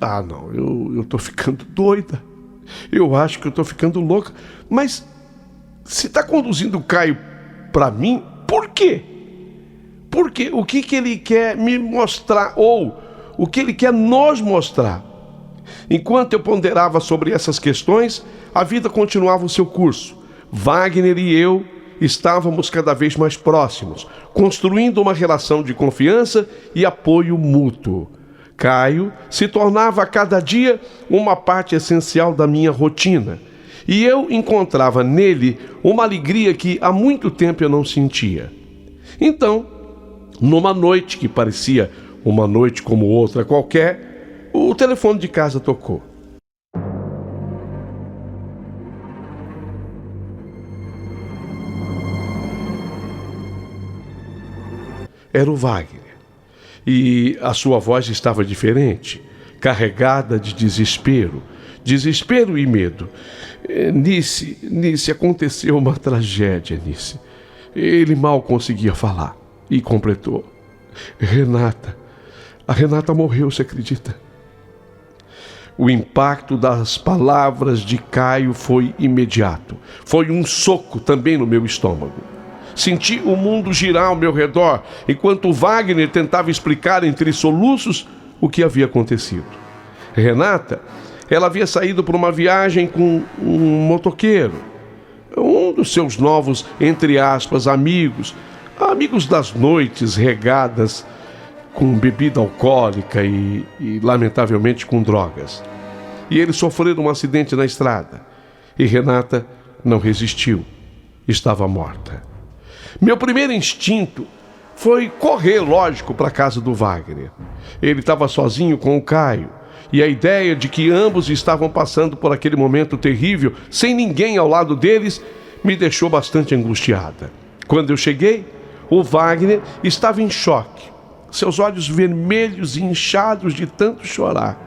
Ah, não, eu tô ficando doida. Eu acho que eu tô ficando louca. Mas se tá conduzindo o Caio para mim, por quê? Por quê? O que ele quer me mostrar? Ou o que ele quer nos mostrar? Enquanto eu ponderava sobre essas questões, a vida continuava o seu curso. Wagner e eu estávamos cada vez mais próximos, construindo uma relação de confiança e apoio mútuo. Caio se tornava a cada dia uma parte essencial da minha rotina, e eu encontrava nele uma alegria que há muito tempo eu não sentia. Então, numa noite que parecia uma noite como outra qualquer, o telefone de casa tocou. Era o Wagner. E a sua voz estava diferente, carregada de desespero e medo. Nice, aconteceu uma tragédia, Nice. Ele mal conseguia falar e completou: a Renata morreu, você acredita? O impacto das palavras de Caio foi imediato. Foi um soco também no meu estômago. Senti o mundo girar ao meu redor, enquanto Wagner tentava explicar entre soluços o que havia acontecido. Renata, ela havia saído para uma viagem com um motoqueiro, um dos seus novos, entre aspas, amigos das noites regadas com bebida alcoólica e lamentavelmente, com drogas. E eles sofreram um acidente na estrada, e Renata não resistiu, estava morta. Meu primeiro instinto foi correr, lógico, para a casa do Wagner. Ele estava sozinho com o Caio, e a ideia de que ambos estavam passando por aquele momento terrível, sem ninguém ao lado deles, me deixou bastante angustiada. Quando eu cheguei, o Wagner estava em choque, seus olhos vermelhos e inchados de tanto chorar.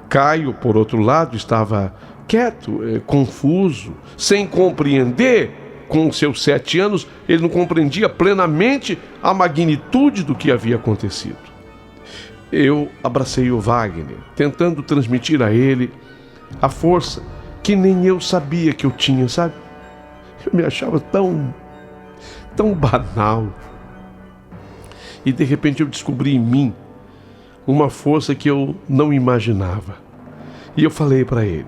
Caio, por outro lado, estava quieto, confuso, sem compreender. Com seus 7 anos, ele não compreendia plenamente a magnitude do que havia acontecido. Eu abracei o Wagner, tentando transmitir a ele a força que nem eu sabia que eu tinha, sabe? Eu me achava tão banal. E de repente eu descobri em mim uma força que eu não imaginava. E eu falei para ele: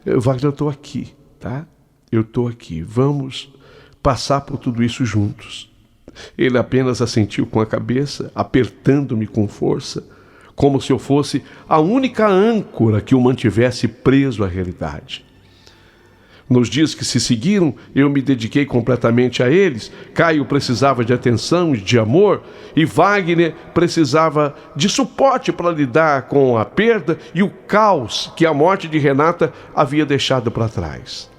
Wagner, eu estou aqui, tá? Eu estou aqui, vamos passar por tudo isso juntos. Ele apenas assentiu com a cabeça, apertando-me com força, como se eu fosse a única âncora que o mantivesse preso à realidade. Nos dias que se seguiram, eu me dediquei completamente a eles. Caio precisava de atenção e de amor, e Wagner precisava de suporte para lidar com a perda e o caos que a morte de Renata havia deixado para trás.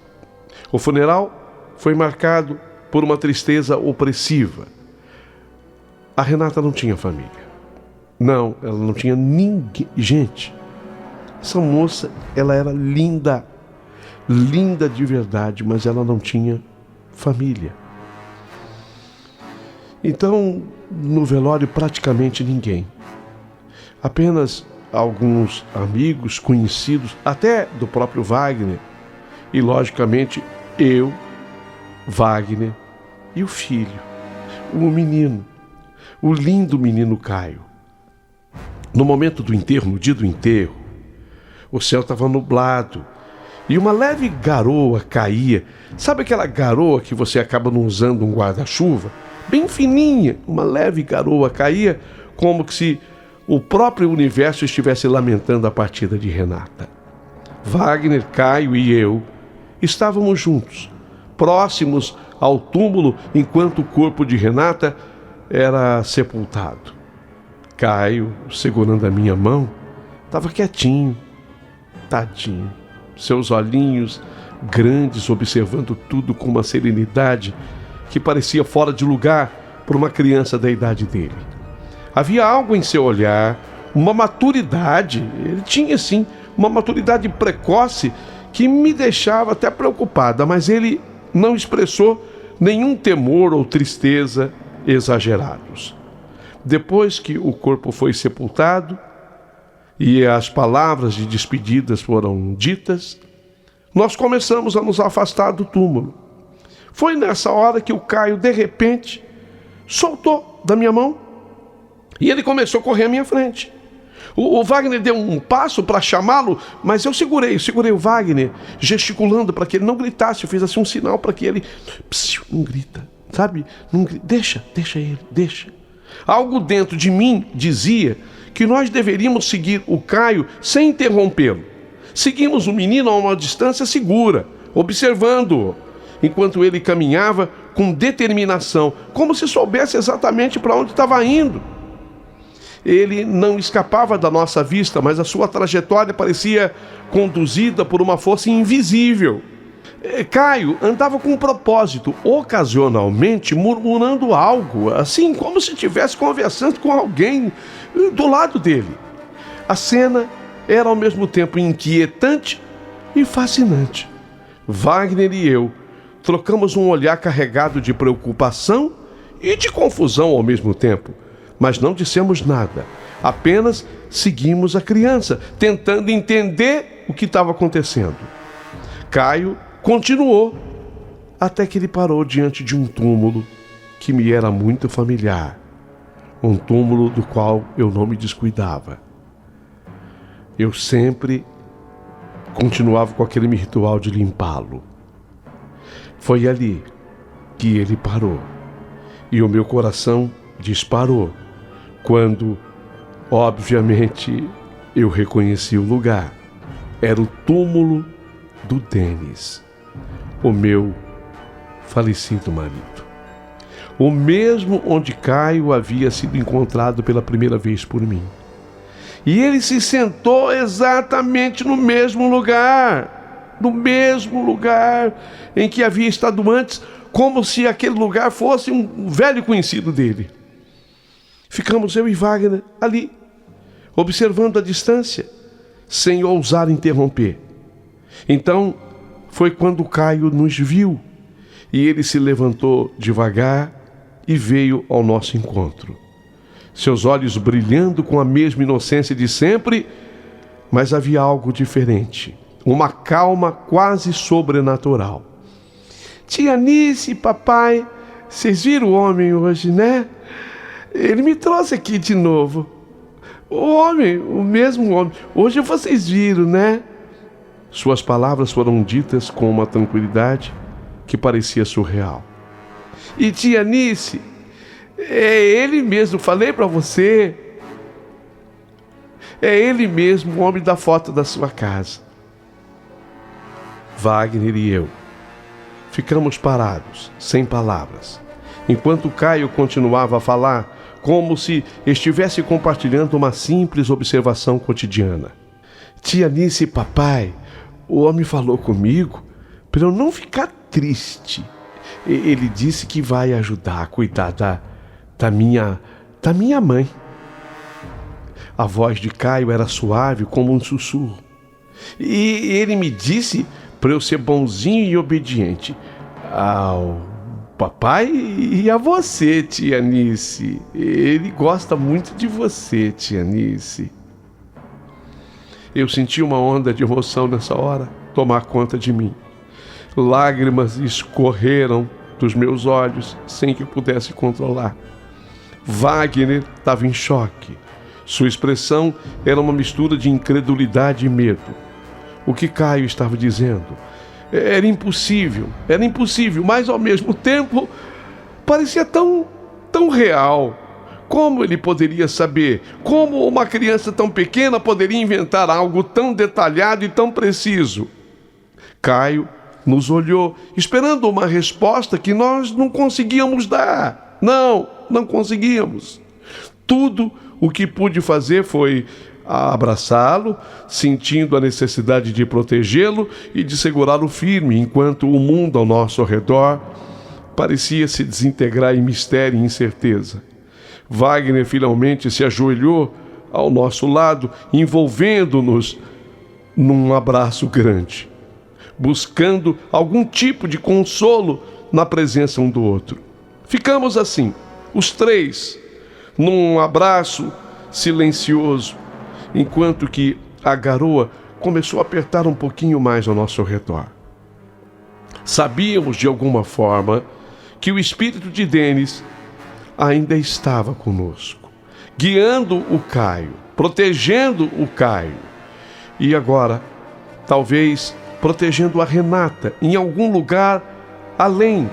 O funeral foi marcado por uma tristeza opressiva. A Renata não tinha família. Não, ela não tinha ninguém. Gente, essa moça, ela era linda. Linda de verdade, mas ela não tinha família. Então, no velório, praticamente ninguém. Apenas alguns amigos, conhecidos, até do próprio Wagner. E, logicamente, eu, Wagner e o filho, o menino. o lindo menino Caio. No momento do enterro, no dia do enterro, o céu estava nublado e uma leve garoa caía. Sabe aquela garoa que você acaba não usando um guarda-chuva? Bem fininha, uma leve garoa caía, como que se o próprio universo estivesse lamentando a partida de Renata. Wagner, Caio e eu estávamos juntos, próximos ao túmulo, enquanto o corpo de Renata era sepultado. Caio, segurando a minha mão, estava quietinho, tadinho, seus olhinhos grandes observando tudo com uma serenidade que parecia fora de lugar para uma criança da idade dele. Havia algo em seu olhar, uma maturidade, ele tinha sim uma maturidade precoce que me deixava até preocupada, mas ele não expressou nenhum temor ou tristeza exagerados. Depois que o corpo foi sepultado e as palavras de despedidas foram ditas, nós começamos a nos afastar do túmulo. Foi nessa hora que o Caio, de repente, soltou da minha mão e ele começou a correr à minha frente. O Wagner deu um passo para chamá-lo, mas eu segurei o Wagner, gesticulando para que ele não gritasse. Eu fiz assim um sinal para que ele... não grita, sabe? Não grita. Deixa ele, deixa. Algo dentro de mim dizia que nós deveríamos seguir o Caio sem interrompê-lo. Seguimos o menino a uma distância segura, observando-o, enquanto ele caminhava com determinação, como se soubesse exatamente para onde estava indo. Ele não escapava da nossa vista, mas a sua trajetória parecia conduzida por uma força invisível. Caio andava com um propósito, ocasionalmente murmurando algo, assim como se estivesse conversando com alguém do lado dele. A cena era ao mesmo tempo inquietante e fascinante. Wagner e eu trocamos um olhar carregado de preocupação e de confusão ao mesmo tempo, mas não dissemos nada. Apenas seguimos a criança, tentando entender o que estava acontecendo. Caio continuou até que ele parou diante de um túmulo que me era muito familiar, um túmulo do qual eu não me descuidava. Eu sempre continuava com aquele ritual de limpá-lo. Foi ali que ele parou e o meu coração disparou quando, obviamente, eu reconheci o lugar. Era o túmulo do Denis, o meu falecido marido. O mesmo onde Caio havia sido encontrado pela primeira vez por mim. E ele se sentou exatamente no mesmo lugar em que havia estado antes, como se aquele lugar fosse um velho conhecido dele. Ficamos eu e Wagner ali, observando a distância, sem ousar interromper. Então, foi quando Caio nos viu, e ele se levantou devagar e veio ao nosso encontro. Seus olhos brilhando com a mesma inocência de sempre, mas havia algo diferente, uma calma quase sobrenatural. Tia Nice, papai, vocês viram o homem hoje, né? Ele me trouxe aqui de novo. O mesmo homem. Hoje vocês viram, né? Suas palavras foram ditas com uma tranquilidade que parecia surreal. E tia Nice, é ele mesmo, falei para você. É ele mesmo, o homem da foto da sua casa. Wagner e eu ficamos parados, sem palavras, enquanto Caio continuava a falar, como se estivesse compartilhando uma simples observação cotidiana. Tia Nice, papai, o homem falou comigo para eu não ficar triste. Ele disse que vai ajudar a cuidar da minha mãe. A voz de Caio era suave como um sussurro. E ele me disse para eu ser bonzinho e obediente ao papai e a você, tia Nice. Ele gosta muito de você, tia Nice. Eu senti uma onda de emoção nessa hora tomar conta de mim. Lágrimas escorreram dos meus olhos sem que eu pudesse controlar. Wagner estava em choque. Sua expressão era uma mistura de incredulidade e medo. O que Caio estava dizendo era impossível, mas ao mesmo tempo parecia tão real. Como ele poderia saber? Como uma criança tão pequena poderia inventar algo tão detalhado e tão preciso? Caio nos olhou, esperando uma resposta que nós não conseguíamos dar. Não conseguíamos. Tudo o que pude fazer foi abraçá-lo, sentindo a necessidade de protegê-lo e de segurá-lo firme, enquanto o mundo ao nosso redor parecia se desintegrar em mistério e incerteza. Wagner finalmente se ajoelhou ao nosso lado, envolvendo-nos num abraço grande, buscando algum tipo de consolo na presença um do outro. Ficamos assim, os três, num abraço silencioso, enquanto que a garoa começou a apertar um pouquinho mais ao nosso redor. Sabíamos de alguma forma que o espírito de Denis ainda estava conosco, guiando o Caio, protegendo o Caio e agora, talvez, protegendo a Renata em algum lugar além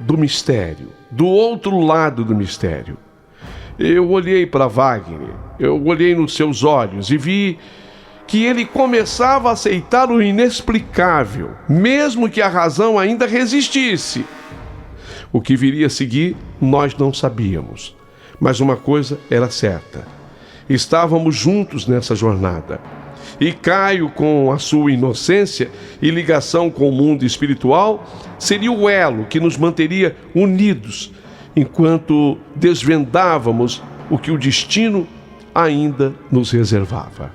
do mistério, do outro lado do mistério. Eu olhei para Wagner, eu olhei nos seus olhos e vi que ele começava a aceitar o inexplicável, mesmo que a razão ainda resistisse. O que viria a seguir, nós não sabíamos. Mas uma coisa era certa. Estávamos juntos nessa jornada. E Caio, com a sua inocência e ligação com o mundo espiritual, seria o elo que nos manteria unidos, enquanto desvendávamos o que o destino ainda nos reservava.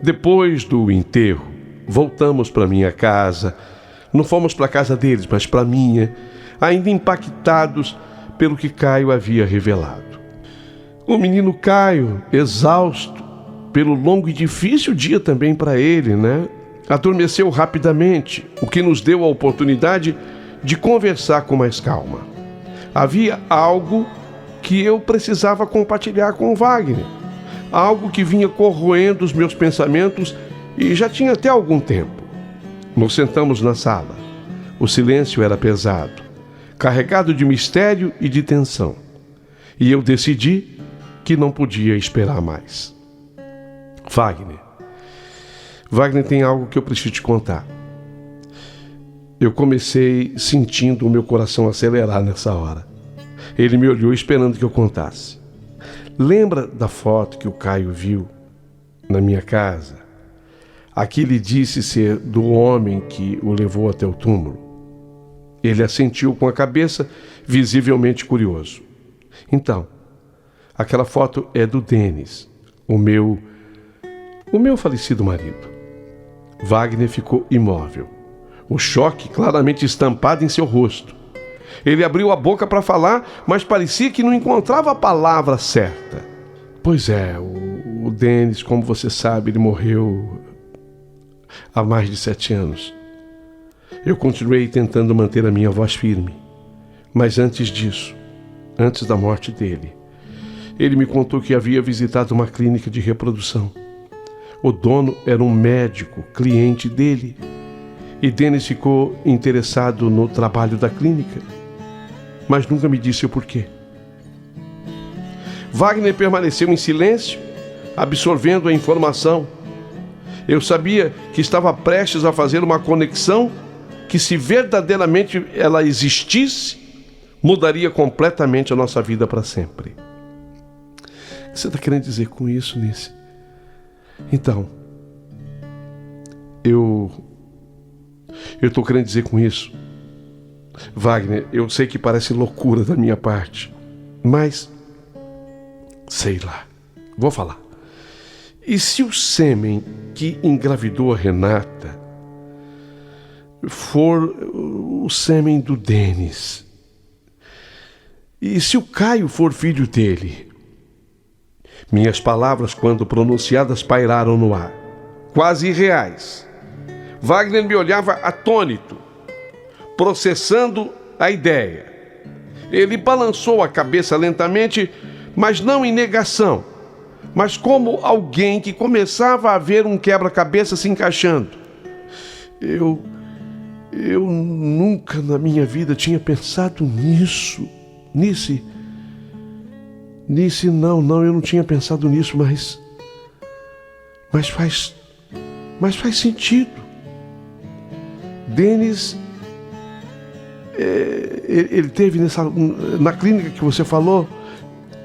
Depois do enterro, voltamos para minha casa. Não fomos para a casa deles, mas para a minha, ainda impactados pelo que Caio havia revelado. O menino Caio, exausto pelo longo e difícil dia também para ele, adormeceu rapidamente, o que nos deu a oportunidade de conversar com mais calma. Havia algo que eu precisava compartilhar com o Wagner. Algo que vinha corroendo os meus pensamentos e já tinha até algum tempo. Nos sentamos na sala. O silêncio era pesado, carregado de mistério e de tensão. E eu decidi que não podia esperar mais. Wagner, tem algo que eu preciso te contar. Eu comecei sentindo o meu coração acelerar nessa hora. Ele me olhou esperando que eu contasse. Lembra da foto que o Caio viu na minha casa? Aqui lhe disse ser do homem que o levou até o túmulo. Ele assentiu com a cabeça, visivelmente curioso. Então, aquela foto é do Denis, o meu falecido marido. Wagner ficou imóvel, o choque claramente estampado em seu rosto. Ele abriu a boca para falar, mas parecia que não encontrava a palavra certa. Pois é, o Denis, como você sabe, ele morreu há mais de 7 anos. Eu continuei tentando manter a minha voz firme. Mas antes disso, antes da morte dele, ele me contou que havia visitado uma clínica de reprodução. O dono era um médico, cliente dele. E Denis ficou interessado no trabalho da clínica, mas nunca me disse o porquê. Wagner permaneceu em silêncio, absorvendo a informação. Eu sabia que estava prestes a fazer uma conexão que, se verdadeiramente ela existisse, mudaria completamente a nossa vida para sempre. O que você está querendo dizer com isso, Nice? Então, eu estou querendo dizer com isso, Wagner, eu sei que parece loucura da minha parte, mas, sei lá, vou falar. E se o sêmen que engravidou a Renata for o sêmen do Denis? E se o Caio for filho dele? Minhas palavras, quando pronunciadas, pairaram no ar, quase irreais. Wagner me olhava atônito, processando a ideia. Ele balançou a cabeça lentamente, mas não em negação, mas como alguém que começava a ver um quebra-cabeça se encaixando. Eu nunca na minha vida tinha pensado nisso. Não, eu não tinha pensado nisso, mas faz sentido. Denis, ele teve na clínica que você falou,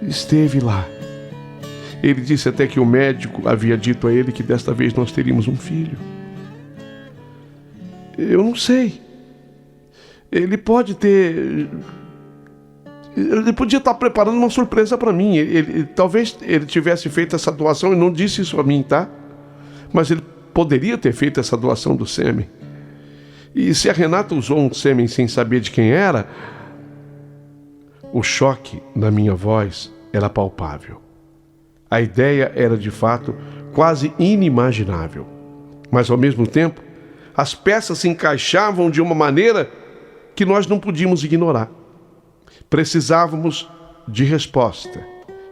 esteve lá. Ele disse até que o médico havia dito a ele que desta vez nós teríamos um filho. Eu não sei. Ele podia estar preparando uma surpresa para mim. Talvez ele tivesse feito essa doação e não disse isso a mim, tá? Mas ele poderia ter feito essa doação do sêmen. E se a Renata usou um sêmen sem saber de quem era, o choque na minha voz era palpável. A ideia era, de fato, quase inimaginável. Mas, ao mesmo tempo, as peças se encaixavam de uma maneira que nós não podíamos ignorar. Precisávamos de resposta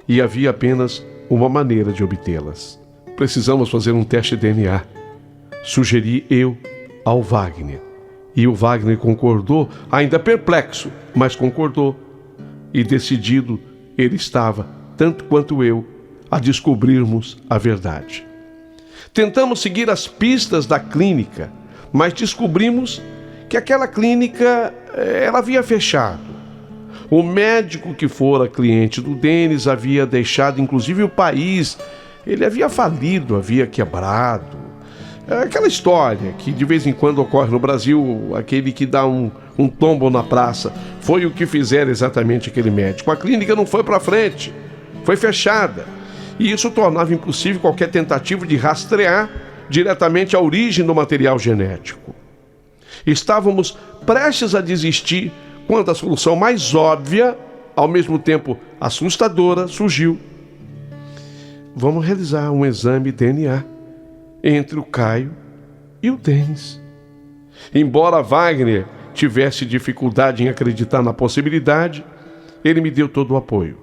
e havia apenas uma maneira de obtê-las. Precisamos fazer um teste de DNA. Sugeri eu ao Wagner. E o Wagner concordou, ainda perplexo, mas concordou. E decidido ele estava, tanto quanto eu, a descobrirmos a verdade. Tentamos seguir as pistas da clínica, mas descobrimos que aquela clínica ela havia fechado. O médico que fora cliente do Denis havia deixado inclusive o país. Ele havia falido, havia quebrado. Aquela história que de vez em quando ocorre no Brasil, aquele que dá um tombo na praça. Foi o que fizeram exatamente aquele médico. A clínica não foi para frente, foi fechada. E isso tornava impossível qualquer tentativa de rastrear diretamente a origem do material genético. Estávamos prestes a desistir quando a solução mais óbvia, ao mesmo tempo assustadora, surgiu. Vamos realizar um exame DNA entre o Caio e o Denis. Embora Wagner tivesse dificuldade em acreditar na possibilidade, ele me deu todo o apoio.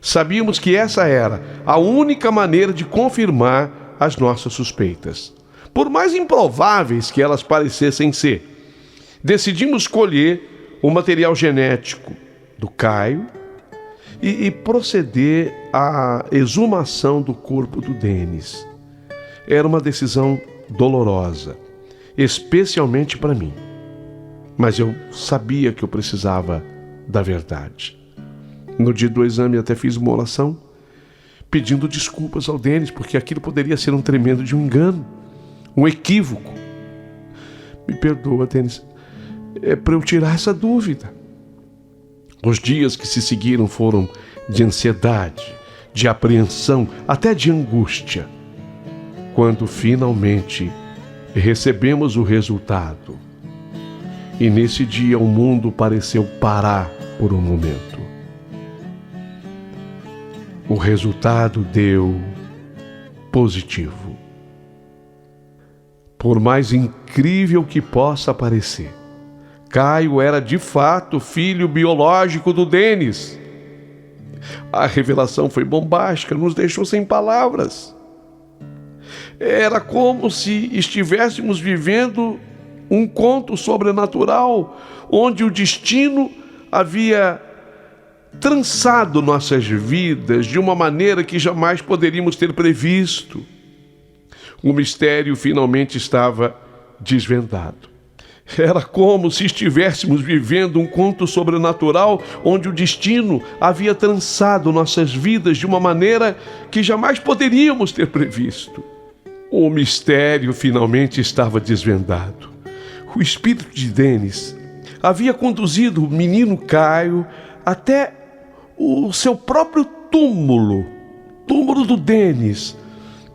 Sabíamos que essa era a única maneira de confirmar as nossas suspeitas, por mais improváveis que elas parecessem ser. Decidimos colher o material genético do Caio e proceder à exumação do corpo do Denis. Era uma decisão dolorosa, especialmente para mim. Mas eu sabia que eu precisava da verdade. No dia do exame até fiz uma oração, pedindo desculpas ao Denis, porque aquilo poderia ser um tremendo de um engano, um equívoco. Me perdoa, Denis, é para eu tirar essa dúvida. Os dias que se seguiram foram de ansiedade, de apreensão, até de angústia. Quando finalmente recebemos o resultado. E nesse dia o mundo pareceu parar por um momento. O resultado deu positivo. Por mais incrível que possa parecer, Caio era de fato filho biológico do Denis. A revelação foi bombástica, nos deixou sem palavras. Era como se estivéssemos vivendo um conto sobrenatural, onde o destino havia trançado nossas vidas de uma maneira que jamais poderíamos ter previsto. O mistério finalmente estava desvendado. Era como se estivéssemos vivendo um conto sobrenatural onde o destino havia trançado nossas vidas de uma maneira que jamais poderíamos ter previsto. O mistério finalmente estava desvendado. O espírito de Denis havia conduzido o menino Caio até o seu próprio túmulo do Denis,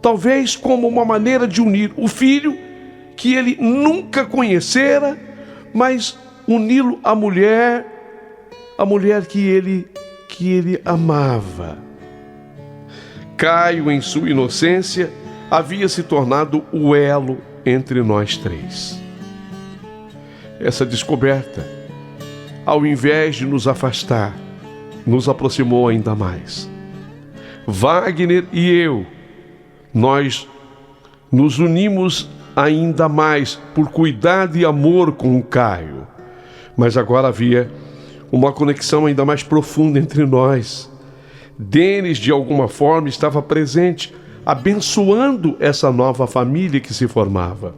talvez como uma maneira de unir o filho que ele nunca conhecera, mas uni-lo à mulher que ele amava. Caio, em sua inocência, havia se tornado o elo entre nós três. Essa descoberta, ao invés de nos afastar, nos aproximou ainda mais. Wagner e eu, nós nos unimos ainda mais por cuidado e amor com o Caio. Mas agora havia uma conexão ainda mais profunda entre nós. Denis, de alguma forma, estava presente, abençoando essa nova família que se formava.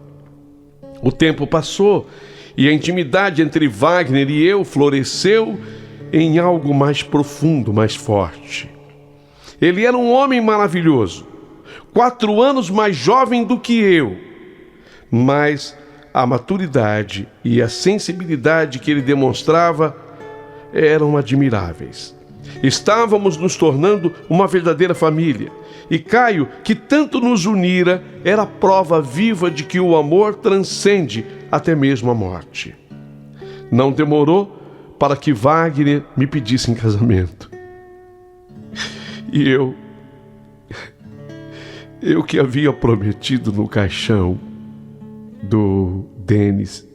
O tempo passou e a intimidade entre Wagner e eu floresceu em algo mais profundo, mais forte. Ele era um homem maravilhoso, 4 anos mais jovem do que eu, mas a maturidade e a sensibilidade que ele demonstrava eram admiráveis. Estávamos nos tornando uma verdadeira família. E Caio, que tanto nos unira, era a prova viva de que o amor transcende até mesmo a morte. Não demorou para que Wagner me pedisse em casamento. E eu que havia prometido no caixão do Denis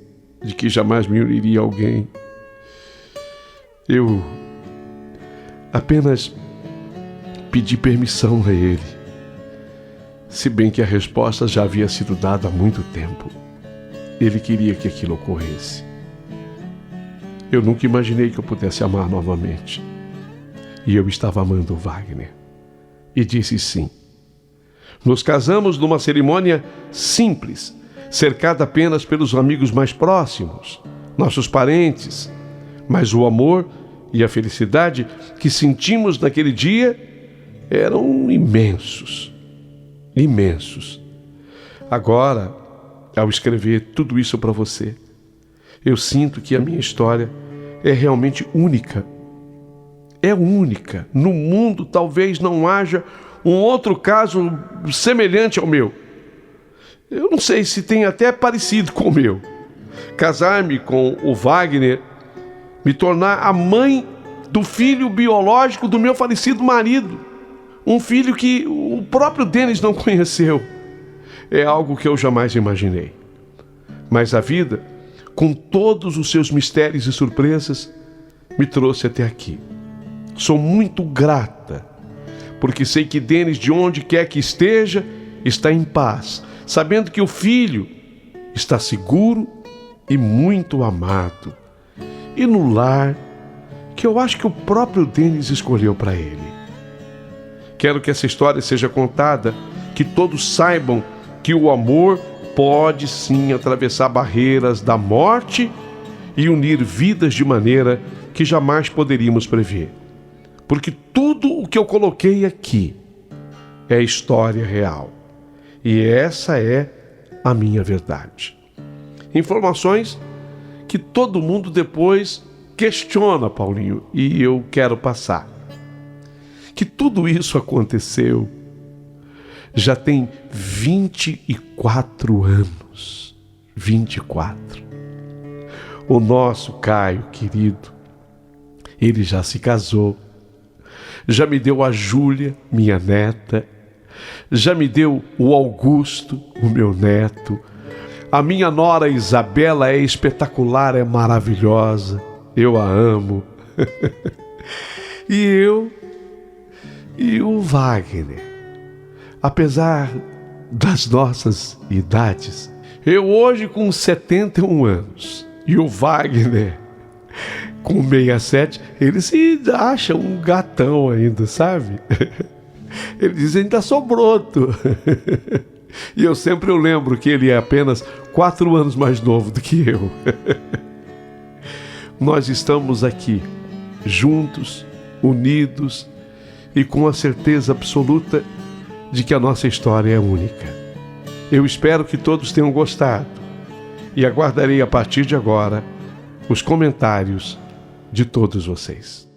de que jamais me uniria a alguém, eu apenas pedi permissão a ele, se bem que a resposta já havia sido dada há muito tempo. Ele queria que aquilo ocorresse. Eu nunca imaginei que eu pudesse amar novamente. E eu estava amando Wagner. E disse sim. Nos casamos numa cerimônia simples, cercada apenas pelos amigos mais próximos, nossos parentes. Mas o amor e a felicidade que sentimos naquele dia eram imensos. Imensos. Agora, ao escrever tudo isso para você, eu sinto que a minha história é realmente única. É única. No mundo talvez não haja um outro caso semelhante ao meu. Eu não sei se tem até parecido com o meu. Casar-me com o Wagner, me tornar a mãe do filho biológico do meu falecido marido. Um filho que o próprio Denis não conheceu. É algo que eu jamais imaginei. Mas a vida, com todos os seus mistérios e surpresas, me trouxe até aqui. Sou muito grata, porque sei que Denis, de onde quer que esteja, está em paz, sabendo que o filho está seguro e muito amado. E no lar que eu acho que o próprio Denis escolheu para ele. Quero que essa história seja contada, que todos saibam que o amor pode sim atravessar barreiras da morte e unir vidas de maneira que jamais poderíamos prever. Porque tudo o que eu coloquei aqui é história real. E essa é a minha verdade. Informações que todo mundo depois questiona, Paulinho, e eu quero passar. Que tudo isso aconteceu já tem 24 anos. 24. O nosso Caio, querido, ele já se casou. Já me deu a Júlia, minha neta. Já me deu o Augusto, o meu neto. A minha nora Isabela é espetacular, é maravilhosa. Eu a amo. E o Wagner, apesar das nossas idades, eu hoje com 71 anos e o Wagner com 67, ele se acha um gatão ainda, sabe? Ele diz, ainda sou broto. E eu sempre lembro que ele é apenas 4 anos mais novo do que eu. Nós estamos aqui, juntos, unidos e com a certeza absoluta de que a nossa história é única. Eu espero que todos tenham gostado e aguardarei a partir de agora os comentários de todos vocês.